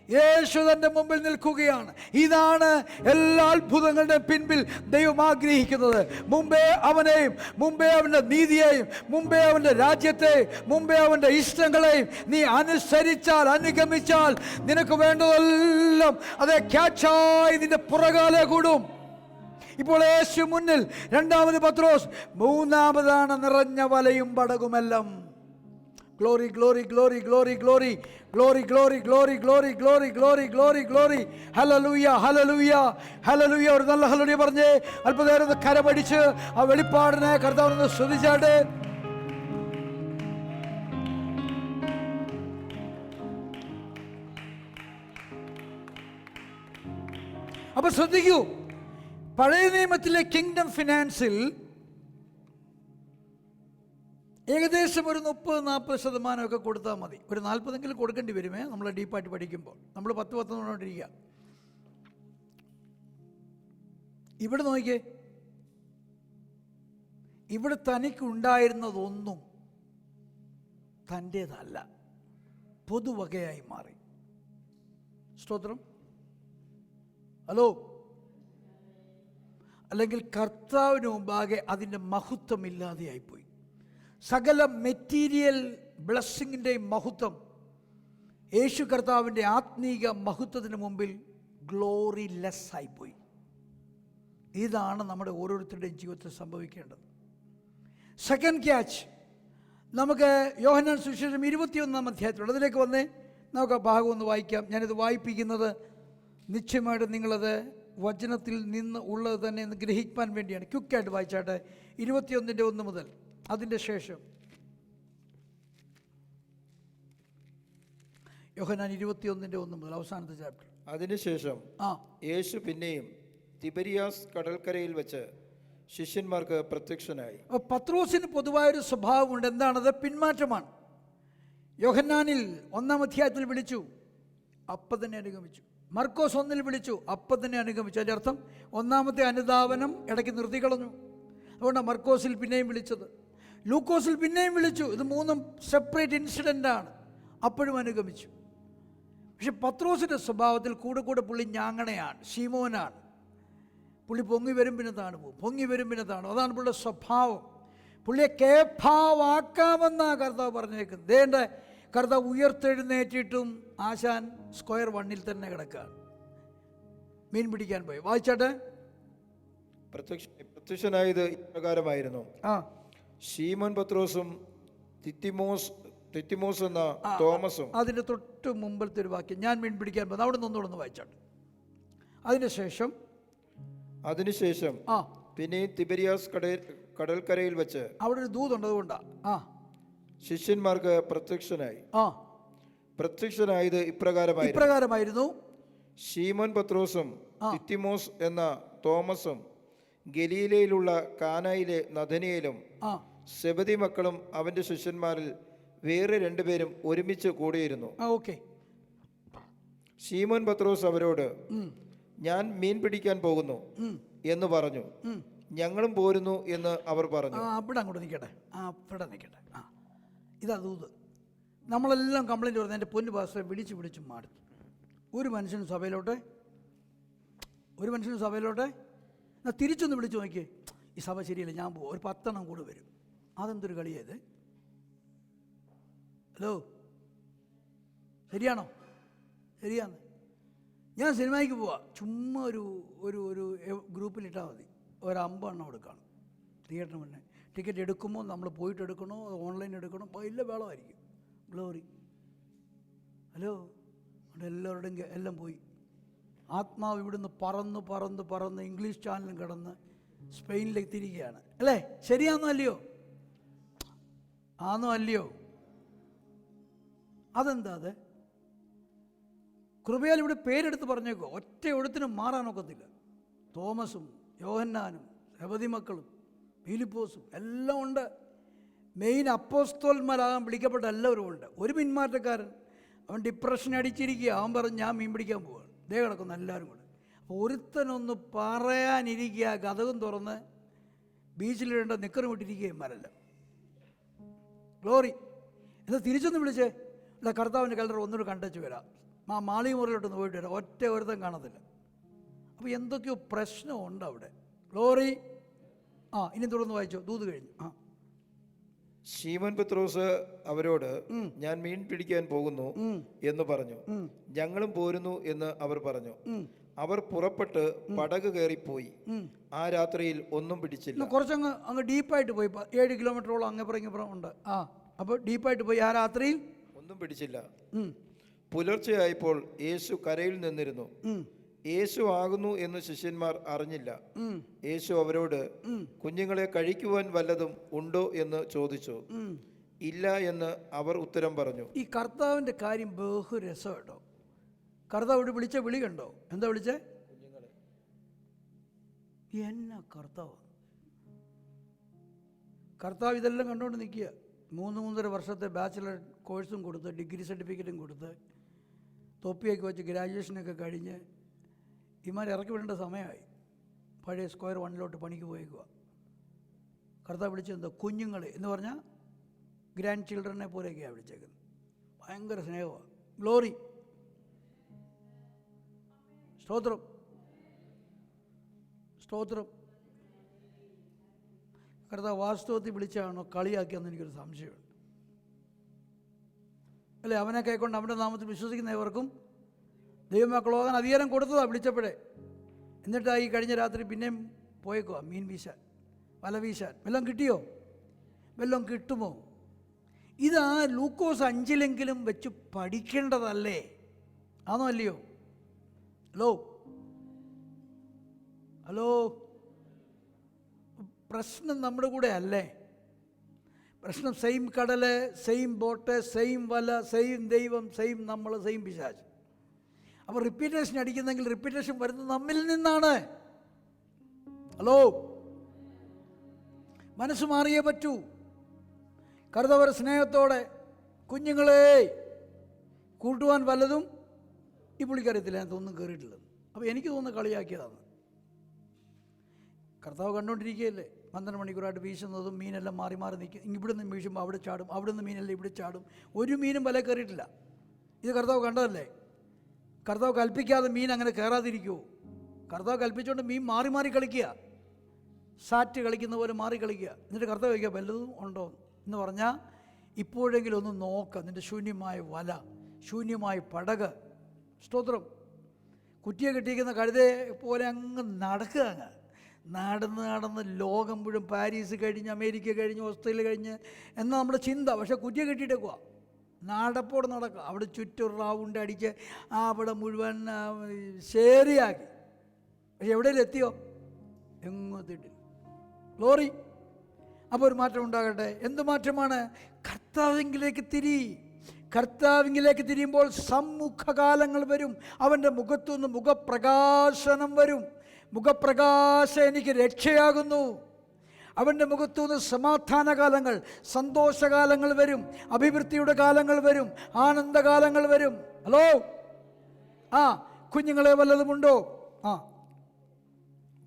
യേശു തൻ്റെ മുമ്പിൽ നിൽക്കുകയാണ്. ഇതാണ് എല്ലാ അത്ഭുതങ്ങളുടെയും പിൻപിൽ ദൈവം ആഗ്രഹിക്കുന്നത്. മുമ്പേ അവനെയും, മുമ്പേ അവൻ്റെ നീതിയെയും, മുമ്പേ അവൻ്റെ രാജ്യത്തെയും, മുമ്പേ അവൻ്റെ ഇഷ്ടങ്ങളെയും നീ അനുസരിച്ചാൽ, അനുഗമിച്ചാൽ നിനക്ക് വേണ്ടതെല്ലാം അതേ ക്യാച്ചായി നിന്റെ പുറകാലെ കൂടും. ഇപ്പോൾ യേശു മുന്നിൽ, രണ്ടാമത് പത്രോസ്, മൂന്നാമതാണ് നിറഞ്ഞ വലയും പടകുമെല്ലാം. Glory glory glory glory glory glory glory glory glory glory glory glory glory ഹല്ലേലൂയ ഹല്ലേലൂയ ഹല്ലേലൂയ. ഒരു നല്ല ഹല്ലേലൂയ പറഞ്ഞ് അല്പനേരം കരമടിച്ച് ആ വെളിപ്പാടിനെ കർത്താവിനെ സ്തുതിച്ചാട്ടെ. അപ്പൊ ശ്രദ്ധിക്കൂ, പഴയ നിയമത്തിലെ കിങ്ഡം ഫിനാൻസിൽ ഏകദേശം ഒരു 30-40% കൊടുത്താൽ മതി. ഒരു 40 കൊടുക്കേണ്ടി വരുമേ നമ്മൾ ഡീപ്പായിട്ട് പഠിക്കുമ്പോൾ. നമ്മൾ 10 കൊണ്ടിരിക്കുക. ഇവിടെ നോക്കിയേ, ഇവിടെ തനിക്കുണ്ടായിരുന്നതൊന്നും തൻ്റേതല്ല, പൊതുവകയായി മാറി. സ്തോത്രം. ഹലോ. അല്ലെങ്കിൽ കർത്താവിന് മുമ്പാകെ അതിൻ്റെ മഹത്വം ഇല്ലാതെയായിപ്പോയി. സകല മെറ്റീരിയൽ ബ്ലെസ്സിങ്ങിൻ്റെയും മഹത്വം യേശു കർത്താവിൻ്റെ ആത്മീക മഹത്വത്തിന് മുമ്പിൽ ഗ്ലോറി ലെസ് ആയിപ്പോയി. ഇതാണ് നമ്മുടെ ഓരോരുത്തരുടെയും ജീവിതത്തിൽ സംഭവിക്കേണ്ടത്. സെക്കൻഡ് ക്യാച്ച് നമുക്ക് യോഹന്നാൻ സുവിശേഷം 21-ാം അധ്യായത്തിലുണ്ട്. അതിലേക്ക് വന്നേ, നമുക്ക് ആ ഭാഗം ഒന്ന് വായിക്കാം. ഞാനിത് വായിപ്പിക്കുന്നത് നിശ്ചയമായിട്ട് നിങ്ങളത് വചനത്തിൽ നിന്ന് ഉള്ളത് തന്നെ എന്ന് ഗ്രഹിക്കാൻ വേണ്ടിയാണ്. ക്വിക്കായിട്ട് വായിച്ചാട്ടെ. 21-1 മുതൽ. അതിൻ്റെ ശേഷം യോഹന്നാൻ 21-1 മുതൽ അവസാനത്തെ ചാപ്റ്റർ. അതിനുശേഷം യേശു പിന്നെയും തിബരിയാസ് കടൽക്കരയിൽ വെച്ച് ശിഷ്യന്മാർക്ക് പ്രത്യക്ഷനായി. അപ്പോൾ പത്രോസിന് പൊതുവായൊരു സ്വഭാവമുണ്ട്. എന്താണത്? പിന്മാറ്റമാണ്. യോഹന്നാനിൽ 1-ാം അധ്യായത്തിൽ വിളിച്ചു, അപ്പം തന്നെ അനുഗമിച്ചു. മർക്കോസ് 1-ൽ വിളിച്ചു, അപ്പം തന്നെ അനുഗമിച്ചു. അതിൻ്റെ അർത്ഥം 1-ാമത്തെ അനുധാവനം ഇടയ്ക്ക് നിർത്തിക്കളഞ്ഞു. അതുകൊണ്ടാണ് മർക്കോസിൽ പിന്നെയും വിളിച്ചത്. ലൂക്കോസിൽ പിന്നെയും വിളിച്ചു. ഇത് 3 സെപ്പറേറ്റ് ഇൻസിഡൻ്റാണ്. അപ്പോഴും അനുഗമിച്ചു. പക്ഷെ പത്രോസിൻ്റെ സ്വഭാവത്തിൽ കൂടെ കൂടെ പുള്ളി ഞാങ്ങണയാണ്, ശീമോനാണ്. പുള്ളി പൊങ്ങി വരും പിന്നെ താണു പോകും, പൊങ്ങി വരും പിന്നെ താണു. അതാണ് പുള്ളിയുടെ സ്വഭാവം. പുള്ളിയെ കേഭാവാക്കാമെന്നാണ് കർത്താവ് പറഞ്ഞേക്കുന്നത്. ദേണ്ട കർത്താവ് ഉയർത്തെഴുന്നേറ്റിട്ടും ആശാൻ സ്ക്വയർ 1-ൽ തന്നെ കിടക്കുകയാണ്. മീൻ പിടിക്കാൻ പോയി. വായിച്ചാട്ടെ. പ്രത്യക്ഷനായത് ഇപ്രകാരമായിരുന്നു. ശീമോൻ പത്രോസും തിത്തിമോസ് എന്ന തോമസും. അതിൻ്റെ തൊട്ട് മുമ്പിലത്തെ ഒരു വാക്യം ഞാൻ മീൻ പിടിക്കാൻ പോകുന്നത്, അവിടെ നിന്നോടൊന്ന് വായിച്ചാട്ടെ. അതിനുശേഷം പിന്നെയും തിബരിയാസ് കടൽക്കരയിൽ വെച്ച് അവിടെ ഒരു ദൂതുണ്ട്. അതുകൊണ്ടാ ശിഷ്യന്മാർക്ക് പ്രത്യക്ഷനായത് ഇപ്രകാരമായിരുന്നു. ശീമോൻ പത്രോസും തിത്തിമോസ് എന്ന തോമസും ഗലീലയിലുള്ള കാനായിലെ നഥനയേലും സെബദി മക്കളും അവന്റെ ശിഷ്യന്മാരിൽ വേറെ 2 പേരും ഒരുമിച്ച് കൂടിയിരുന്നു. ശീമോൻ പത്രോസ് അവരോട്, ഞാൻ മീൻ പിടിക്കാൻ പോകുന്നു എന്ന് പറഞ്ഞു. ഞങ്ങളും പോരുന്നു എന്ന് അവർ പറഞ്ഞു. അവിടെ അങ്ങോട്ട് നിൽക്കട്ടെ. ഇതാ ദൂത്. നമ്മളെല്ലാം കംപ്ലൈൻറ്റ് പറഞ്ഞു, എൻ്റെ പൊന്നു പാസ്റ്ററെ വിളിച്ച് മാറി. ഒരു മനുഷ്യനും സഭയിലോട്ടെ എന്നാൽ തിരിച്ചൊന്ന് വിളിച്ചു നോക്കിയേ, ഈ സഭ ശരിയല്ല, ഞാൻ പോകും, ഒരു 10 എണ്ണം കൂടെ വരും. അതെന്തൊരു കളിയത്? ഹലോ, ശരിയാണോ? ശരിയാണ്. ഞാൻ സിനിമയ്ക്ക് പോവാം, ചുമ്മാ ഒരു ഗ്രൂപ്പിലിട്ടാൽ മതി, ഒരു 50 എണ്ണം എടുക്കണം തിയേറ്ററിന് മുന്നേ. ടിക്കറ്റ് എടുക്കുമ്പോൾ നമ്മൾ പോയിട്ട് എടുക്കണോ, ഓൺലൈൻ എടുക്കണോ, വലിയ വേളമായിരിക്കും. ഗ്ലോറി ഹലോ, അവിടെ എല്ലാവരുടെയും എല്ലാം പോയി. ആത്മാവ് ഇവിടുന്ന് പറന്ന് പറന്ന് പറന്ന് ഇംഗ്ലീഷ് ചാനലും കടന്ന് സ്പെയിനിലേക്ക് തിരികെയാണ്. അല്ലേ? ശരിയാണോ അല്ലയോ? ആണോ അല്ലയോ? അതെന്താ അത്? കൃപയാൽ ഇവിടെ പേരെടുത്ത് പറഞ്ഞേക്കോ, ഒറ്റ എഴുത്തിനും മാറാനൊക്കത്തില്ല. തോമസും യോഹന്നാനും സെബദി മക്കളും ഫിലിപ്പോസും എല്ലാം ഉണ്ട്. മെയിൻ അപ്പോസ്തലന്മാരാകാൻ വിളിക്കപ്പെട്ട എല്ലാവരും ഉണ്ട്. ഒരു പിന്മാറ്റക്കാരൻ, അവൻ ഡിപ്രഷൻ അടിച്ചിരിക്കുക. അവൻ പറഞ്ഞ് ഞാൻ മീൻ പിടിക്കാൻ പോവുകയാണ്. ദേ കിടക്കുന്നു എല്ലാവരും കൂടെ. അപ്പോൾ ഒരുത്തനൊന്ന് പറയാനിരിക്കുക, കഥകും തുറന്ന് ബീച്ചിലിടേണ്ട നിക്കറും വിട്ടിരിക്കുകയും വരല്ല. ഗ്ലോറി. എന്നാൽ തിരിച്ചൊന്ന് വിളിച്ചേ, അല്ല കർത്താവിൻ്റെ കലർ ഒന്നുകൂടെ കണ്ടച്ചു വരാം, മാളി മുറിയിലോട്ടൊന്ന് പോയിട്ട് വരാം. ഒറ്റ ഒരുത്തം കാണത്തില്ല. അപ്പോൾ എന്തൊക്കെയോ പ്രശ്നമുണ്ട് അവിടെ. ഗ്ലോറി. ഇനി തുടർന്ന് വായിച്ചോ. ദൂത് കഴിഞ്ഞു. ശീമോൻ പത്രോസ് അവരോട്, ഞാൻ മീൻ പിടിക്കാൻ പോകുന്നു എന്ന് പറഞ്ഞു. ഞങ്ങളും പോരുന്നു എന്ന് അവർ പറഞ്ഞു. അവർ പുറപ്പെട്ട് പടക് കയറിപ്പോയി. ആ രാത്രിയിൽ ഒന്നും പിടിച്ചില്ല. കുറച്ചങ്ങ് ഡീപ്പായിട്ട് പോയി. 7 കിലോമീറ്ററോളം അങ്ങപ്പുറം ഉണ്ട്. അപ്പോൾ ഡീപ്പായിട്ട് പോയി. ആ രാത്രിയിൽ ഒന്നും പിടിച്ചില്ല. പുലർച്ചെയായപ്പോൾ യേശു കരയിൽ നിന്നിരുന്നു. യേശു ആകുന്നു എന്ന് ശിഷ്യന്മാർ അറിഞ്ഞില്ല. യേശു അവരോട്, കുഞ്ഞുങ്ങളെ കഴിക്കുവാൻ വല്ലതും ഉണ്ടോ എന്ന് ചോദിച്ചു. ഇല്ല എന്ന് അവർ ഉത്തരം പറഞ്ഞു. ഈ കർത്താവിൻ്റെ കാര്യം ബഹു രസം കേട്ടോ. കർത്താവ് ഇവിടെ വിളിച്ച വിളി കണ്ടോ? എന്താ വിളിച്ചേ? എന്നാ കർത്താവ് ഇതെല്ലാം കണ്ടുകൊണ്ട് നിൽക്കുക. 3.5 വർഷത്തെ ബാച്ചിലർ കോഴ്സും കൊടുത്ത്, ഡിഗ്രി സർട്ടിഫിക്കറ്റും കൊടുത്ത്, തൊപ്പിയൊക്കെ വെച്ച് ഗ്രാജുവേഷനൊക്കെ കഴിഞ്ഞ് ഇമാരെ ഇറക്കി വിടേണ്ട സമയമായി. പഴയ സ്ക്വയർ 1 പണിക്ക് പോയേക്കുക. കർത്താവ് വിളിച്ചെന്താ? കുഞ്ഞുങ്ങളെ എന്ന് പറഞ്ഞാൽ ഗ്രാൻഡ് ചിൽഡ്രനെ പോലെയൊക്കെയാണ് വിളിച്ചേക്കുന്നത്. ഭയങ്കര സ്നേഹമാണ്. ഗ്ലോറി. സ്തോത്രം, സ്തോത്രം. കർത്താവ് വാസ്തവത്തിൽ വിളിച്ചാണോ കളിയാക്കിയെന്ന് എനിക്കൊരു സംശയമുണ്ട്. അല്ലേ? അവനെ കൈക്കൊണ്ട് അവൻ്റെ നാമത്തിൽ വിശ്വസിക്കുന്നവർക്കും ദൈവമക്കളോകാൻ അധികാരം കൊടുത്തതാണ് വിളിച്ചപ്പോഴേ. എന്നിട്ടാ ഈ കഴിഞ്ഞ രാത്രി പിന്നെയും പോയേക്കുക മീൻ വീശാൻ, വല വീശാൻ. വല്ലതും കിട്ടിയോ? വല്ലതും കിട്ടുമോ? ഇതാ ലൂക്കോസ് 5 വെച്ച് പഠിക്കേണ്ടതല്ലേ? ആണോ അല്ലയോ? ഹലോ, പ്രശ്നം നമ്മുടെ കൂടെ അല്ലേ? പ്രശ്നം സെയിം കടല്, സെയിം ബോട്ട്, സെയിം വല, സെയിം ദൈവം, സെയിം നമ്മൾ, സെയിം പിശാച്. അപ്പോൾ റിപ്പീറ്റേഷൻ അടിക്കുന്നെങ്കിൽ റിപ്പീറ്റേഷൻ വരുന്നത് നമ്മിൽ നിന്നാണ്. ഹലോ, മനസ്സ് മാറിയേ പറ്റൂ. കർത്താവ് സ്നേഹത്തോടെ, കുഞ്ഞുങ്ങളെ കൂട്ടുവാൻ വല്ലതും ഈ പുള്ളിക്കറിയത്തില്ല, അതിനകത്തൊന്നും കയറിയിട്ടില്ലെന്ന്. അപ്പോൾ എനിക്ക് തോന്നുന്നു കളിയാക്കിയതാണ്. കർത്താവ് കണ്ടുകൊണ്ടിരിക്കുകയല്ലേ 12 മണിക്കൂറായിട്ട് വീശുന്നതും മീനെല്ലാം മാറി മാറി നിൽക്കും. ഇവിടെ നിന്ന് വീശുമ്പോൾ അവിടെ ചാടും, അവിടെ നിന്ന് മീനെല്ലാം ഇവിടെ ചാടും. ഒരു മീനും വല കയറിയിട്ടില്ല. ഇത് കർത്താവ് കണ്ടതല്ലേ? കർത്താവ് കൽപ്പിക്കാതെ മീൻ അങ്ങനെ കയറാതിരിക്കുമോ? കർത്താവ് കൽപ്പിച്ചുകൊണ്ട് മീൻ മാറി മാറി കളിക്കുക, സാറ്റ് കളിക്കുന്ന പോലെ മാറി കളിക്കുക. എന്നിട്ട് കർത്താവ് ചോദിക്കുക വല്ലതും ഉണ്ടോ എന്ന് പറഞ്ഞാൽ ഇപ്പോഴെങ്കിലും ഒന്ന് നോക്കുക. നിൻ്റെ ശൂന്യമായ വല, ശൂന്യമായ പടക്. സ്തോത്രം. കുറ്റിയെ കെട്ടിയിരിക്കുന്ന കഴുതയെ പോലെ അങ്ങ് നടക്കുക. നടന്ന് ലോകം മുഴുവൻ, പാരീസ് കഴിഞ്ഞ്, അമേരിക്ക കഴിഞ്ഞ്, ഓസ്ട്രേലിയ കഴിഞ്ഞ് എന്നാൽ നമ്മുടെ ചിന്ത. പക്ഷേ കുറ്റിയെ കെട്ടിയിട്ടേക്കുക, നടപ്പോടെ നടക്കുക. അവിടെ ചുറ്റും റൗണ്ട് അടിച്ച് അവിടെ മുഴുവൻ ശരിയാക്കി. പക്ഷെ എവിടെയെങ്കിലും എത്തിയോ? എങ്ങോട്ടിട്ടില്ല. ഗ്ലോറി. അപ്പോൾ ഒരു മാറ്റം ഉണ്ടാകട്ടെ. എന്ത് മാറ്റമാണ്? കർത്താവിലേക്ക് കർത്താവിലേക്ക് തിരിയുമ്പോൾ സമ്മുഖകാലങ്ങൾ വരും. അവൻ്റെ മുഖത്തുനിന്ന് മുഖപ്രകാശനം വരും. മുഖപ്രകാശം എനിക്ക് രക്ഷയാകുന്നു. അവൻ്റെ മുഖത്തുനിന്ന് സമാധാനകാലങ്ങൾ, സന്തോഷകാലങ്ങൾ വരും, അഭിവൃദ്ധിയുടെ കാലങ്ങൾ വരും, ആനന്ദകാലങ്ങൾ വരും. ഹലോ, കുഞ്ഞുങ്ങളെ വല്ലതുമുണ്ടോ?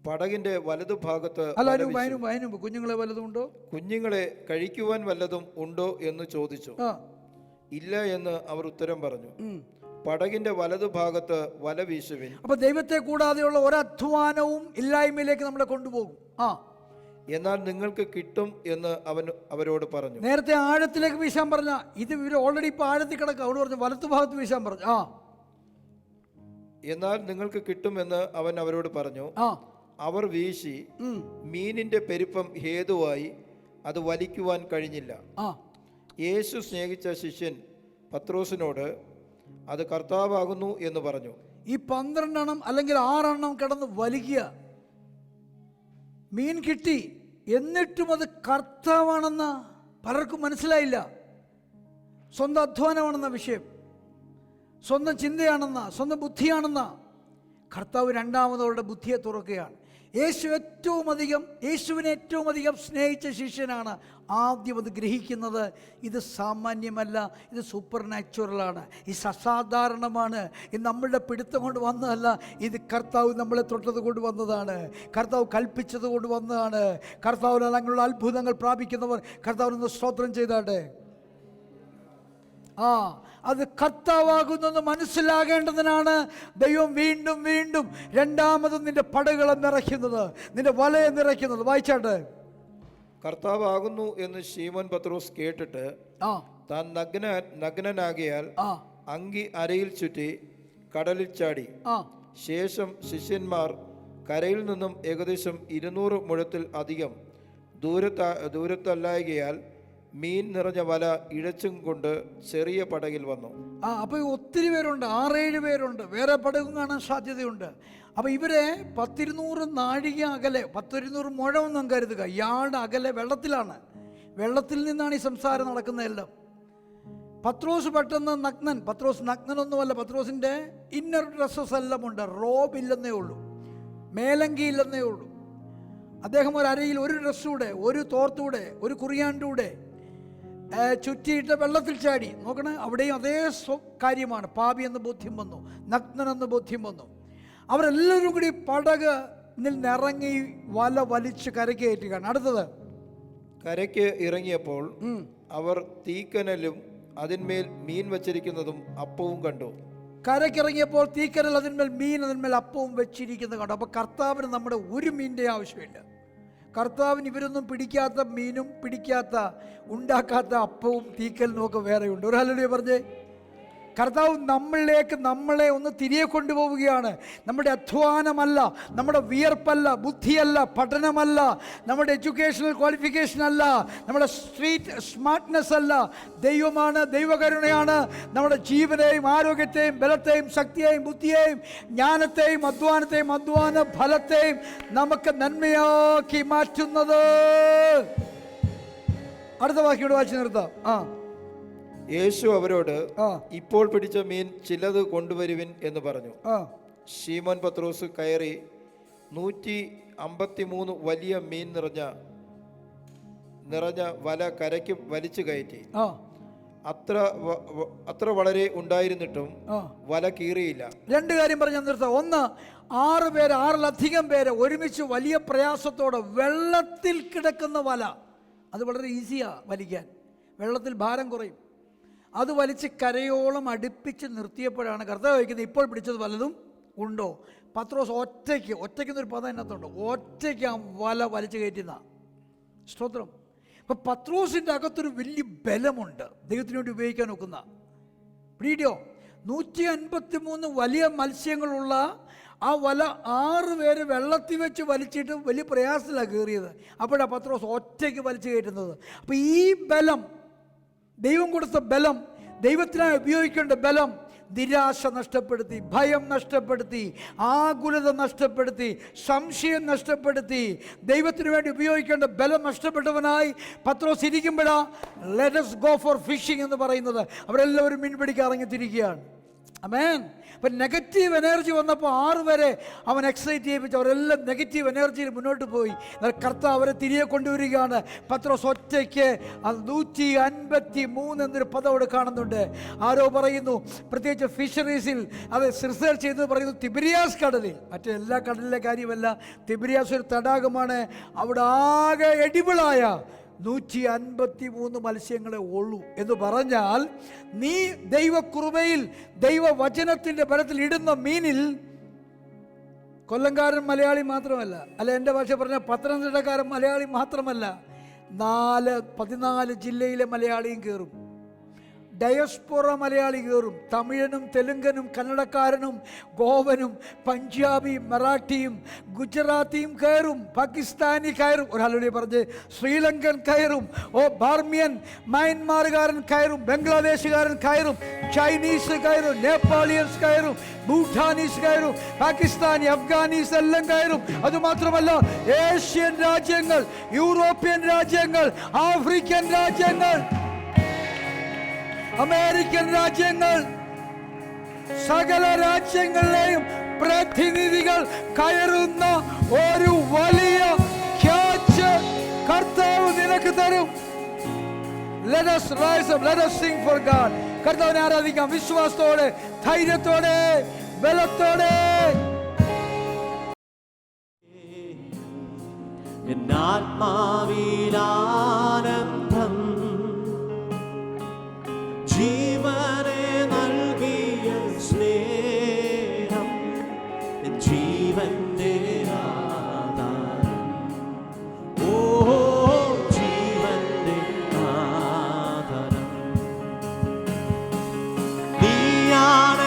പടകിന്റെ വലതുഭാഗത്ത് കുഞ്ഞുങ്ങളെ വല്ലതുമുണ്ടോ? കുഞ്ഞുങ്ങളെ കഴിക്കുവാൻ വല്ലതും ഉണ്ടോ എന്ന് ചോദിച്ചു. ഇല്ല എന്ന് അവർ ഉത്തരം പറഞ്ഞു. പടകിന്റെ വലതുഭാഗത്ത് വല വീശുവിൻ. അപ്പൊ ദൈവത്തെ കൂടാതെയുള്ള ഒരധ്വാനവും ഇല്ലായ്മയിലേക്ക് നമ്മളെ കൊണ്ടുപോകും. എന്നാൽ നിങ്ങൾക്ക് കിട്ടും എന്ന് അവൻ അവരോട് പറഞ്ഞു. നേരത്തെ ആഴത്തിലേക്ക് വീശാൻ പറഞ്ഞ ഇത് ഇവർ ഓൾറെഡി ഇപ്പൊ ആഴത്തിൽ കിടക്കുക. അവരോട് പറഞ്ഞു വലത്തുഭാഗത്ത് വീശാൻ പറഞ്ഞു. എന്നാൽ നിങ്ങൾക്ക് കിട്ടുമെന്ന് അവൻ അവരോട് പറഞ്ഞു. അവർ വീശി മീനിന്റെ പെരുപ്പം ഹേതുവായി അത് വലിക്കുവാൻ കഴിഞ്ഞില്ല. യേശു സ്നേഹിച്ച ശിഷ്യൻ പത്രോസിനോട്, അത് കർത്താവാകുന്നു എന്ന് പറഞ്ഞു. ഈ 12 എണ്ണം അല്ലെങ്കിൽ 6 എണ്ണം കിടന്ന് വലിക്കുക. മീൻ കിട്ടി, എന്നിട്ടും അത് കർത്താവാണെന്ന് പലർക്കും മനസ്സിലായില്ല. സ്വന്തം അധ്വാനമാണെന്ന വിഷയം, സ്വന്തം ചിന്തയാണെന്ന, സ്വന്തം ബുദ്ധിയാണെന്ന. കർത്താവ് രണ്ടാമതവരുടെ ബുദ്ധിയെ തുറക്കുകയാണ്. യേശുവിനെ ഏറ്റവും അധികം സ്നേഹിച്ച ശിഷ്യനാണ് ആദ്യം അത് ഗ്രഹിക്കുന്നത്. ഇത് സാമാന്യമല്ല, ഇത് സൂപ്പർ നാച്ചുറലാണ്, ഇത് അസാധാരണമാണ്, ഇത് നമ്മളുടെ പിടുത്തം കൊണ്ട് വന്നതല്ല, ഇത് കർത്താവ് നമ്മളെ തൊട്ടത് കൊണ്ട് വന്നതാണ്, കർത്താവ് കൽപ്പിച്ചത് കൊണ്ട് വന്നതാണ്. കർത്താവിനാൽ അങ്ങനെയുള്ള അത്ഭുതങ്ങൾ പ്രാപിക്കുന്നവർ കർത്താവിനൊന്ന് സ്തോത്രം ചെയ്താട്ടെ. അത് കർത്താവാകുന്നെന്ന് മനസ്സിലാകേണ്ടതിനാണ് ദൈവം വീണ്ടും വീണ്ടും രണ്ടാമതും നിന്റെ പടകളെ നിറയ്ക്കുന്നത്, നിന്റെ വലയെ നിറയ്ക്കുന്നത്. വായിച്ചാട്ടെ. കർത്താവാകുന്നു എന്ന് ശീമോൻ പത്രോസ് കേട്ടിട്ട് താൻ നഗ്നനാകിയാൽ അങ്കി അരയിൽ ചുറ്റി കടലിൽ ചാടി. ശേഷം ശിഷ്യന്മാർ കരയിൽ നിന്നും ഏകദേശം 200 മുഴത്തിൽ അധികം ദൂരത്തല്ലായകയാൽ മീൻ നിറഞ്ഞ വല ഇഴച്ചും കൊണ്ട് ചെറിയ പടകിൽ വന്നു. അപ്പോൾ ഒത്തിരി പേരുണ്ട്, 6-7 പേരുണ്ട്, വേറെ പടകും കാണാൻ സാധ്യതയുണ്ട്. അപ്പോൾ ഇവരെ 10-200 നാഴിക അകലെ, 10-200 മുഴമൊന്നും കരുതുക, ഇയാളുടെ അകലെ വെള്ളത്തിലാണ്. വെള്ളത്തിൽ നിന്നാണ് ഈ സംസാരം നടക്കുന്നതെല്ലാം. പത്രോസ് പെട്ടെന്ന് നഗ്നൻ. പത്രോസ് നഗ്നനൊന്നുമല്ല, പത്രോസിൻ്റെ ഇന്നർ ഡ്രസ്സസ് എല്ലാം ഉണ്ട്, റോബ് ഇല്ലെന്നേ ഉള്ളൂ, മേലങ്കി ഇല്ലെന്നേ ഉള്ളൂ. അദ്ദേഹം ഒരു അരയിൽ ഒരു ഡ്രസ്സൂടെ, ഒരു തോർത്തൂടെ, ഒരു കുറിയാണ്ടൂടെ ചുറ്റിയിട്ട് വെള്ളത്തിൽ ചാടി. നോക്കണേ, അവിടെയും അതേ കാര്യമാണ്. പാപി എന്ന് ബോധ്യം വന്നു, നഗ്നനെന്ന് ബോധ്യം വന്നു. അവരെല്ലാവരും കൂടി പടകിൽ നിറങ്ങി വല വലിച്ച് കരയ്ക്ക് കയറ്റുകയാണ്. അടുത്തത്, കരയ്ക്ക് ഇറങ്ങിയപ്പോൾ അവർ തീക്കനലും അതിന്മേൽ മീൻ വച്ചിരിക്കുന്നതും അപ്പവും കണ്ടു. കരയ്ക്കിറങ്ങിയപ്പോൾ തീക്കനൽ, അതിന്മേൽ മീൻ, അതിന്മേൽ അപ്പവും വെച്ചിരിക്കുന്നത് കണ്ടു. അപ്പോൾ കർത്താവിന് നമ്മുടെ ഒരു മീനിൻ്റെ ആവശ്യമില്ല. കർത്താവിന് ഇവരൊന്നും പിടിക്കാത്ത മീനും പിടിക്കാത്ത ഉണ്ടാക്കാത്ത അപ്പവും തീക്കലിനും ഒക്കെ വേറെയുണ്ട്. ഒരു ഹല്ലേലൂയ പറഞ്ഞേ. കർത്താവ് നമ്മളിലേക്ക് നമ്മളെ ഒന്ന് തിരികെ കൊണ്ടുപോവുകയാണ്. നമ്മുടെ അധ്വാനമല്ല, നമ്മുടെ വിയർപ്പല്ല, ബുദ്ധിയല്ല, പഠനമല്ല, നമ്മുടെ എഡ്യൂക്കേഷണൽ ക്വാളിഫിക്കേഷൻ അല്ല, നമ്മുടെ സ്ട്രീറ്റ് സ്മാർട്ട്നെസ് അല്ല. ദൈവമാണ്, ദൈവകരുണയാണ് നമ്മുടെ ജീവനെയും ആരോഗ്യത്തെയും ബലത്തെയും ശക്തിയെയും ബുദ്ധിയെയും ജ്ഞാനത്തെയും അധ്വാനത്തെയും അധ്വാന ഫലത്തെയും നമുക്ക് നന്മയാക്കി മാറ്റുന്നത്. അടുത്ത വാക്യോട് വായിച്ചു നിർത്താം. യേശു അവരോട്, ഇപ്പോൾ പിടിച്ച മീൻ ചിലത് കൊണ്ടുവരുവിൻ എന്ന് പറഞ്ഞു. ശീമോൻ പത്രോസ് കയറി 153 വലിയ മീൻ നിറഞ്ഞ വല കരയ്ക്ക് വലിച്ചു കയറ്റി. അത്ര വളരെ ഉണ്ടായിരുന്നിട്ടും വല കീറിയില്ല. 2 കാര്യം പറഞ്ഞാൽ നിർത്താം. ഒന്ന്, 6 പേര്, 6-ലധികം പേര് ഒരുമിച്ച് വലിയ പ്രയാസത്തോടെ വെള്ളത്തിൽ കിടക്കുന്ന വല, അത് വളരെ ഈസിയാ വലിക്കാൻ, വെള്ളത്തിൽ ഭാരം കുറയും. അത് വലിച്ച് കരയോളം അടുപ്പിച്ച് നിർത്തിയപ്പോഴാണ് കർത്താവ് വയ്ക്കുന്നത്, ഇപ്പോൾ പിടിച്ചത് വല്ലതും ഉണ്ടോ? പത്രോസ് ഒറ്റയ്ക്കെന്നൊരു പദം അതിനകത്തുണ്ട്, ഒറ്റയ്ക്ക് ആ വല വലിച്ചു കയറ്റുന്ന. സ്തോത്രം. അപ്പം പത്രോസിൻ്റെ അകത്തൊരു വലിയ ബലമുണ്ട്, ദൈവത്തിന് വേണ്ടി ഉപയോഗിക്കാൻ നോക്കുന്ന. വീഡിയോ 153 വലിയ മത്സ്യങ്ങളുള്ള ആ വല 6 പേര് വെള്ളത്തിൽ വെച്ച് വലിച്ചിട്ട് വലിയ പ്രയാസത്തിലാണ് കയറിയത്. അപ്പോഴാണ് പത്രോസ് ഒറ്റയ്ക്ക് വലിച്ചു കയറ്റുന്നത്. അപ്പം ഈ ബലം, ദൈവം കൊടുത്ത ബലം, ദൈവത്തിനായി ഉപയോഗിക്കേണ്ട ബലം നിരാശ നഷ്ടപ്പെടുത്തി, ഭയം നഷ്ടപ്പെടുത്തി, ആകുലത നഷ്ടപ്പെടുത്തി, സംശയം നഷ്ടപ്പെടുത്തി, ദൈവത്തിന് വേണ്ടി ഉപയോഗിക്കേണ്ട ബലം നഷ്ടപ്പെട്ടവനായി പത്രോസ് ഇരിക്കുമ്പോഴാണ് let us go for fishing എന്ന് പറയുന്നത്. അവരെല്ലാവരും മീൻ പിടിക്കാൻ ഇറങ്ങിത്തിരിക്കുകയാണ്. ആമേൻ. അപ്പം നെഗറ്റീവ് എനർജി വന്നപ്പോൾ 6 പേരെ അവൻ എക്സൈറ്റ് ചെയ്യിപ്പിച്ചു. അവരെല്ലാം നെഗറ്റീവ് എനർജിയിൽ മുന്നോട്ട് പോയി. എന്നാൽ കർത്താവ് അവരെ തിരികെ കൊണ്ടുവരികയാണ്. പത്രോസ് ഒറ്റയ്ക്ക് 153 എന്നൊരു പദം അവിടെ കാണുന്നുണ്ട്. ആരോ പറയുന്നു, പ്രത്യേകിച്ച് ഫിഷറീസിൽ അത് റിസർച്ച് ചെയ്ത് പറയുന്നു, തിബിരിയാസ് കടലിൽ, മറ്റേ എല്ലാ കടലിലെ കാര്യമല്ല, തിബിരിയാസ് ഒരു തടാകമാണ്, അവിടെ ആകെ എഡിബിളായ 153 മത്സ്യങ്ങളെ ഉള്ളൂ എന്ന് പറഞ്ഞാൽ, നീ ദൈവകൃപയിൽ ദൈവവചനത്തിൻ്റെ ബലത്തിൽ ഇടുന്ന മീനിൽ കൊല്ലംകാരൻ മലയാളി മാത്രമല്ല, അല്ല എൻ്റെ ഭാഷ പറഞ്ഞ പത്തനംതിട്ടക്കാരൻ മലയാളി മാത്രമല്ല, 14 ജില്ലയിലെ മലയാളിയും കയറും. ഡയസ്പോറ മലയാളി കയറും. തമിഴനും തെലുങ്കനും കന്നഡക്കാരനും ഗോവനും പഞ്ചാബിയും മറാഠിയും ഗുജറാത്തിയും കയറും. പാകിസ്ഥാനി കയറും. ഒരാളുടെ പറഞ്ഞ് ശ്രീലങ്കൻ കയറും. ബാർമിയൻ മയൻമാറുകാരൻ കയറും. ബംഗ്ലാദേശുകാരൻ കയറും. ചൈനീസ് കയറും. നേപ്പാളിയൻസ് കയറും. ഭൂട്ടാനീസ് കയറും. പാകിസ്ഥാനി അഫ്ഗാനീസ് എല്ലാം കയറും. അതുമാത്രമല്ല ഏഷ്യൻ രാജ്യങ്ങൾ, യൂറോപ്യൻ രാജ്യങ്ങൾ, ആഫ്രിക്കൻ രാജ്യങ്ങൾ, അമേരിക്കൻ രാജ്യങ്ങൾ, സകല രാജ്യങ്ങളിലെയും പ്രതിനിധികൾ കയറുന്ന ഒരു വലിയ ക്യാച്ച് കർത്താവ് നിനക്ക് തരും. Let us rise up, let us sing for God. കർത്താവിനെ ആരാധിക്കാം വിശ്വാസത്തോടെ, ധൈര്യത്തോടെ, ബലത്തോടെ. ആത്മാവിലാനന്ദം ജീവനെ നൽകിയ സ്നേഹം ജീവന്റെ ആധാരം. ഓ ജീവന്റെ ആധാരം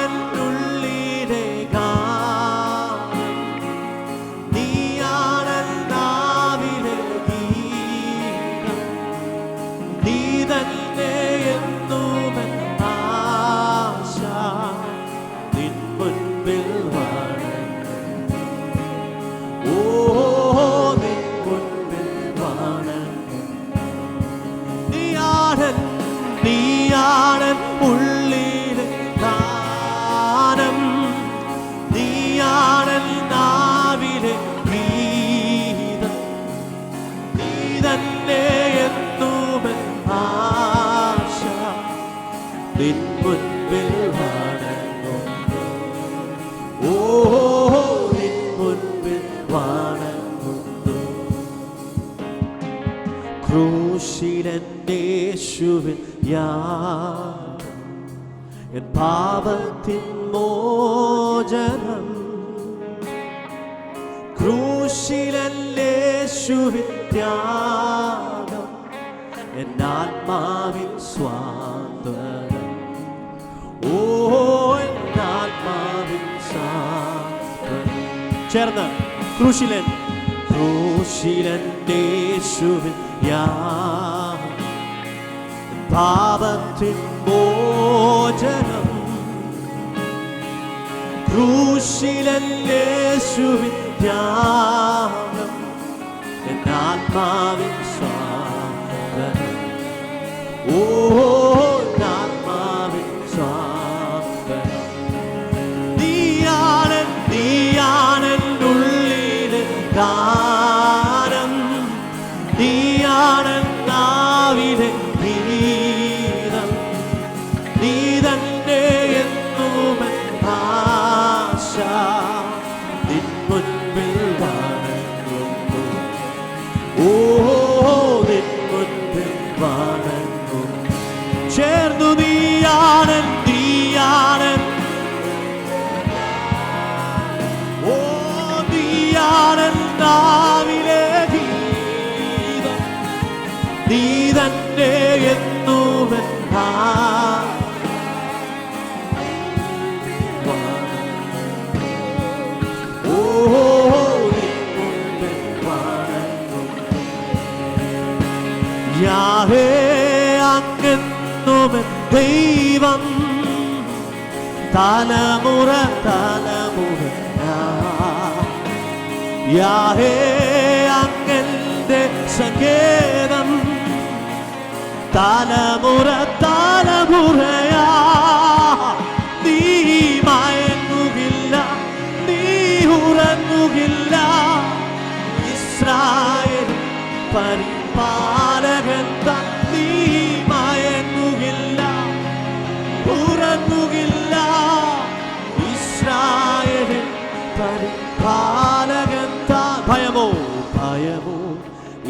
നീയാണെന്നുള്ളിലെ ഗാനം, നീയാണെന്നാവിലെ ഗീതം, നീ തന്നെ എന്നുമെൻ ആശ നിൻ മുൻപിൽ വണങ്ങുന്നു. ഓ നിൻ മുൻപിൽ വണങ്ങുന്നു. നീയാണൻ ഉള്ളിലെ ഗാനം, നീയാണൻ നാവിലെ ഗീതം, നീ തന്നെ എന്നുമെൻ ആശ നിൻ മുൻപിൽ വണങ്ങുന്നു. ഓ നിൻ മുൻപിൽ വണങ്ങുന്നു. ക്രൂശിലെന്റെ യേശുവിൻ യാഗം, എൻ പാപത്തിൻ മോചനം. ക്രൂശിലെന്റെ യേശുവിൻ ത്യാഗം, എൻ ആത്മാവിൻ സ്വാതന്ത്ര്യം. ഓ എൻ ആത്മാവിൻ സ്വാതന്ത്ര്യം. ചേർന്ന് ക്രൂശിലെന്റെ യേശുവിൻ യാഗം, പാപത്തിൻ മോചനം. ക്രൂശിലെന്റെ യേശുവിൻ ത്യാഗം, എൻ ആത്മാവിൻ സ്വാതന്ത്ര്യം. ഓ എൻ ആത്മാവിൻ സ്വാതന്ത്ര്യം. നീയാണെൻ ഉള്ളിലെ ഗാനം, നീയാണെൻ നാവിലെ ഗീതം, നീ തന്നെ എന്നുമെൻ ആശ നിൻ മുൻപിൽ വണങ്ങുന്നു. ഓ നിൻ മുൻപിൽ വണങ്ങുന്നു. ചേർന്നു നീയാണെൻ ഓ നീയാണെൻ നാവിലെ ഗീതം, നീ തന്നെ എന്നുമെൻ ഓ നിൻ മുൻപിൽ വണങ്ങുന്നു. യാഹേ അങ്ങെന്നുമെൻ ദൈവം, തലമുറ തലമുറയാ. യാഹേ അങ്ങന്റെ സങ്കേതം, തലമുറ തലമുറയാ. നീ മയങ്ങുകില്ല, നീ ഉറങ്ങുകില്ല. ഇസ്രായേൽ പരിപാലകൻ താൻ. നീ മയങ്ങുകില്ല, ഉറങ്ങുകില്ല. ഇസ്രായേലിൻ പരിപാലകൻ താൻ. ഭയമോ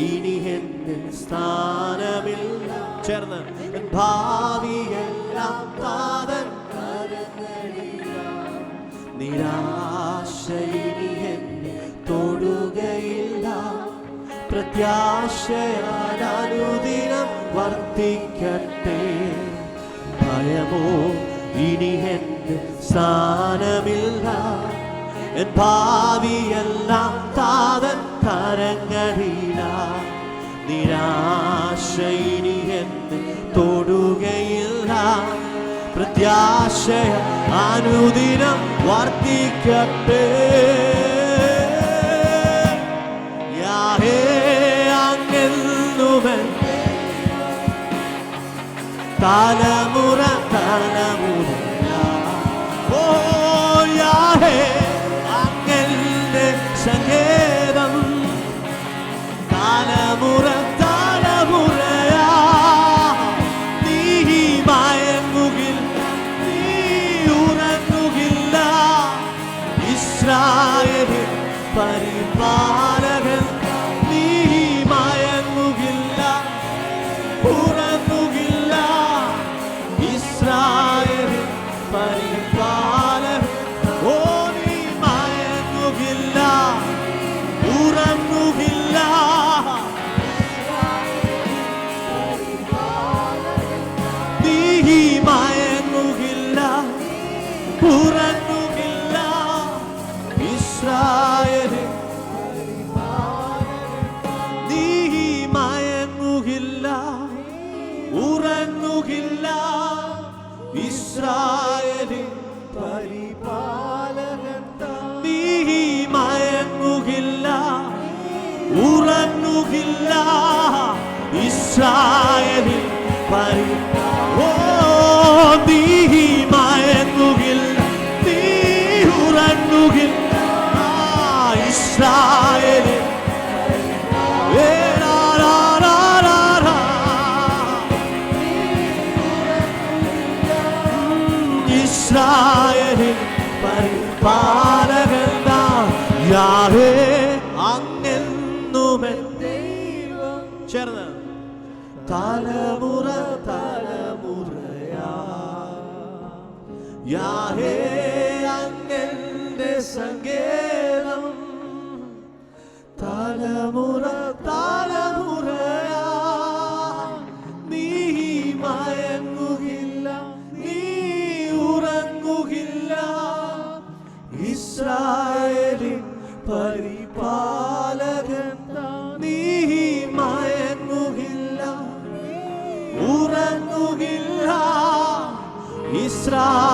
ഇനി എന്നിൽ സ്ഥാനമില്ല. ചേർന്ന് ഭാവിയെല്ലാം താതൻ കരങ്ങളിലാണ്. നിരാശ ഇനി എന്നെ തൊടുകയില്ല. പ്രത്യാശയാൽ അനുദിനം വർദ്ധിക്കട്ടെ. ഭയമോ ഇനി എന്റെ സ്ഥാനമില്ല. എൻ ഭാവിയെല്ലാം താതൻ കരങ്ങളില. നിരാശ ഇനി എന്നെ തൊടുകയില്ല. പ്രത്യാശയ അനുദിനം വർദ്ധിക്കട്ടെ. യാഹേ അങ്ങെന്നുവൻ തലമുറ തലമുറ. ഓ യാഹേ അങ്ങന്റെ സങ്കേതം തലമുറ തലമുറയാ. നീ മയങ്ങുകിൽ നീ ഉറങ്ങുകില്ല. ഇസ്രായേലിൻ പരിപാലകൻ നീ മയങ്ങുകില്ല ഉറങ്ങുകില്ല. ഇസ്രായേലിൻ പരിപാലകൻ ഓ നീ മയങ്ങുകില്ല ഉറങ്ങുകില്ല. നീ മയങ്ങുകില്ല ഉറങ്ങുകില്ല. ഇസ്രായേലിൻ നീ മയങ്ങുകില്ല ഉറങ്ങുകില്ല. ഇസ്രായേലിൻ പരിപാലകൻ നീ മയങ്ങുകില്ല ഉറങ്ങുകില്ല. ഇസ്രായേലിൻ ഓ നീ മയങ്ങുകില്ല നീ ഉറങ്ങുകില്ല. ഇസ്രായേലിൻ ഇസ്രായേലിൻ പരിപാലകൻ യാഹേ അങ്ങെന്നുമെൻ ദൈവം. ചേർന്ന് തലമുറ തലമുറയാ. യാഹേ അങ്ങന്റെ സങ്കേതം തലമുറ തലമുറയാ. നീ മയങ്ങുകില്ല നീ ഉറങ്ങുകില്ല. ഇസ്രായേലിൻ പരിപാലകൻ നീ മയങ്ങുകില്ല ഉറങ്ങുകില്ല. ഇസ്രായേൽ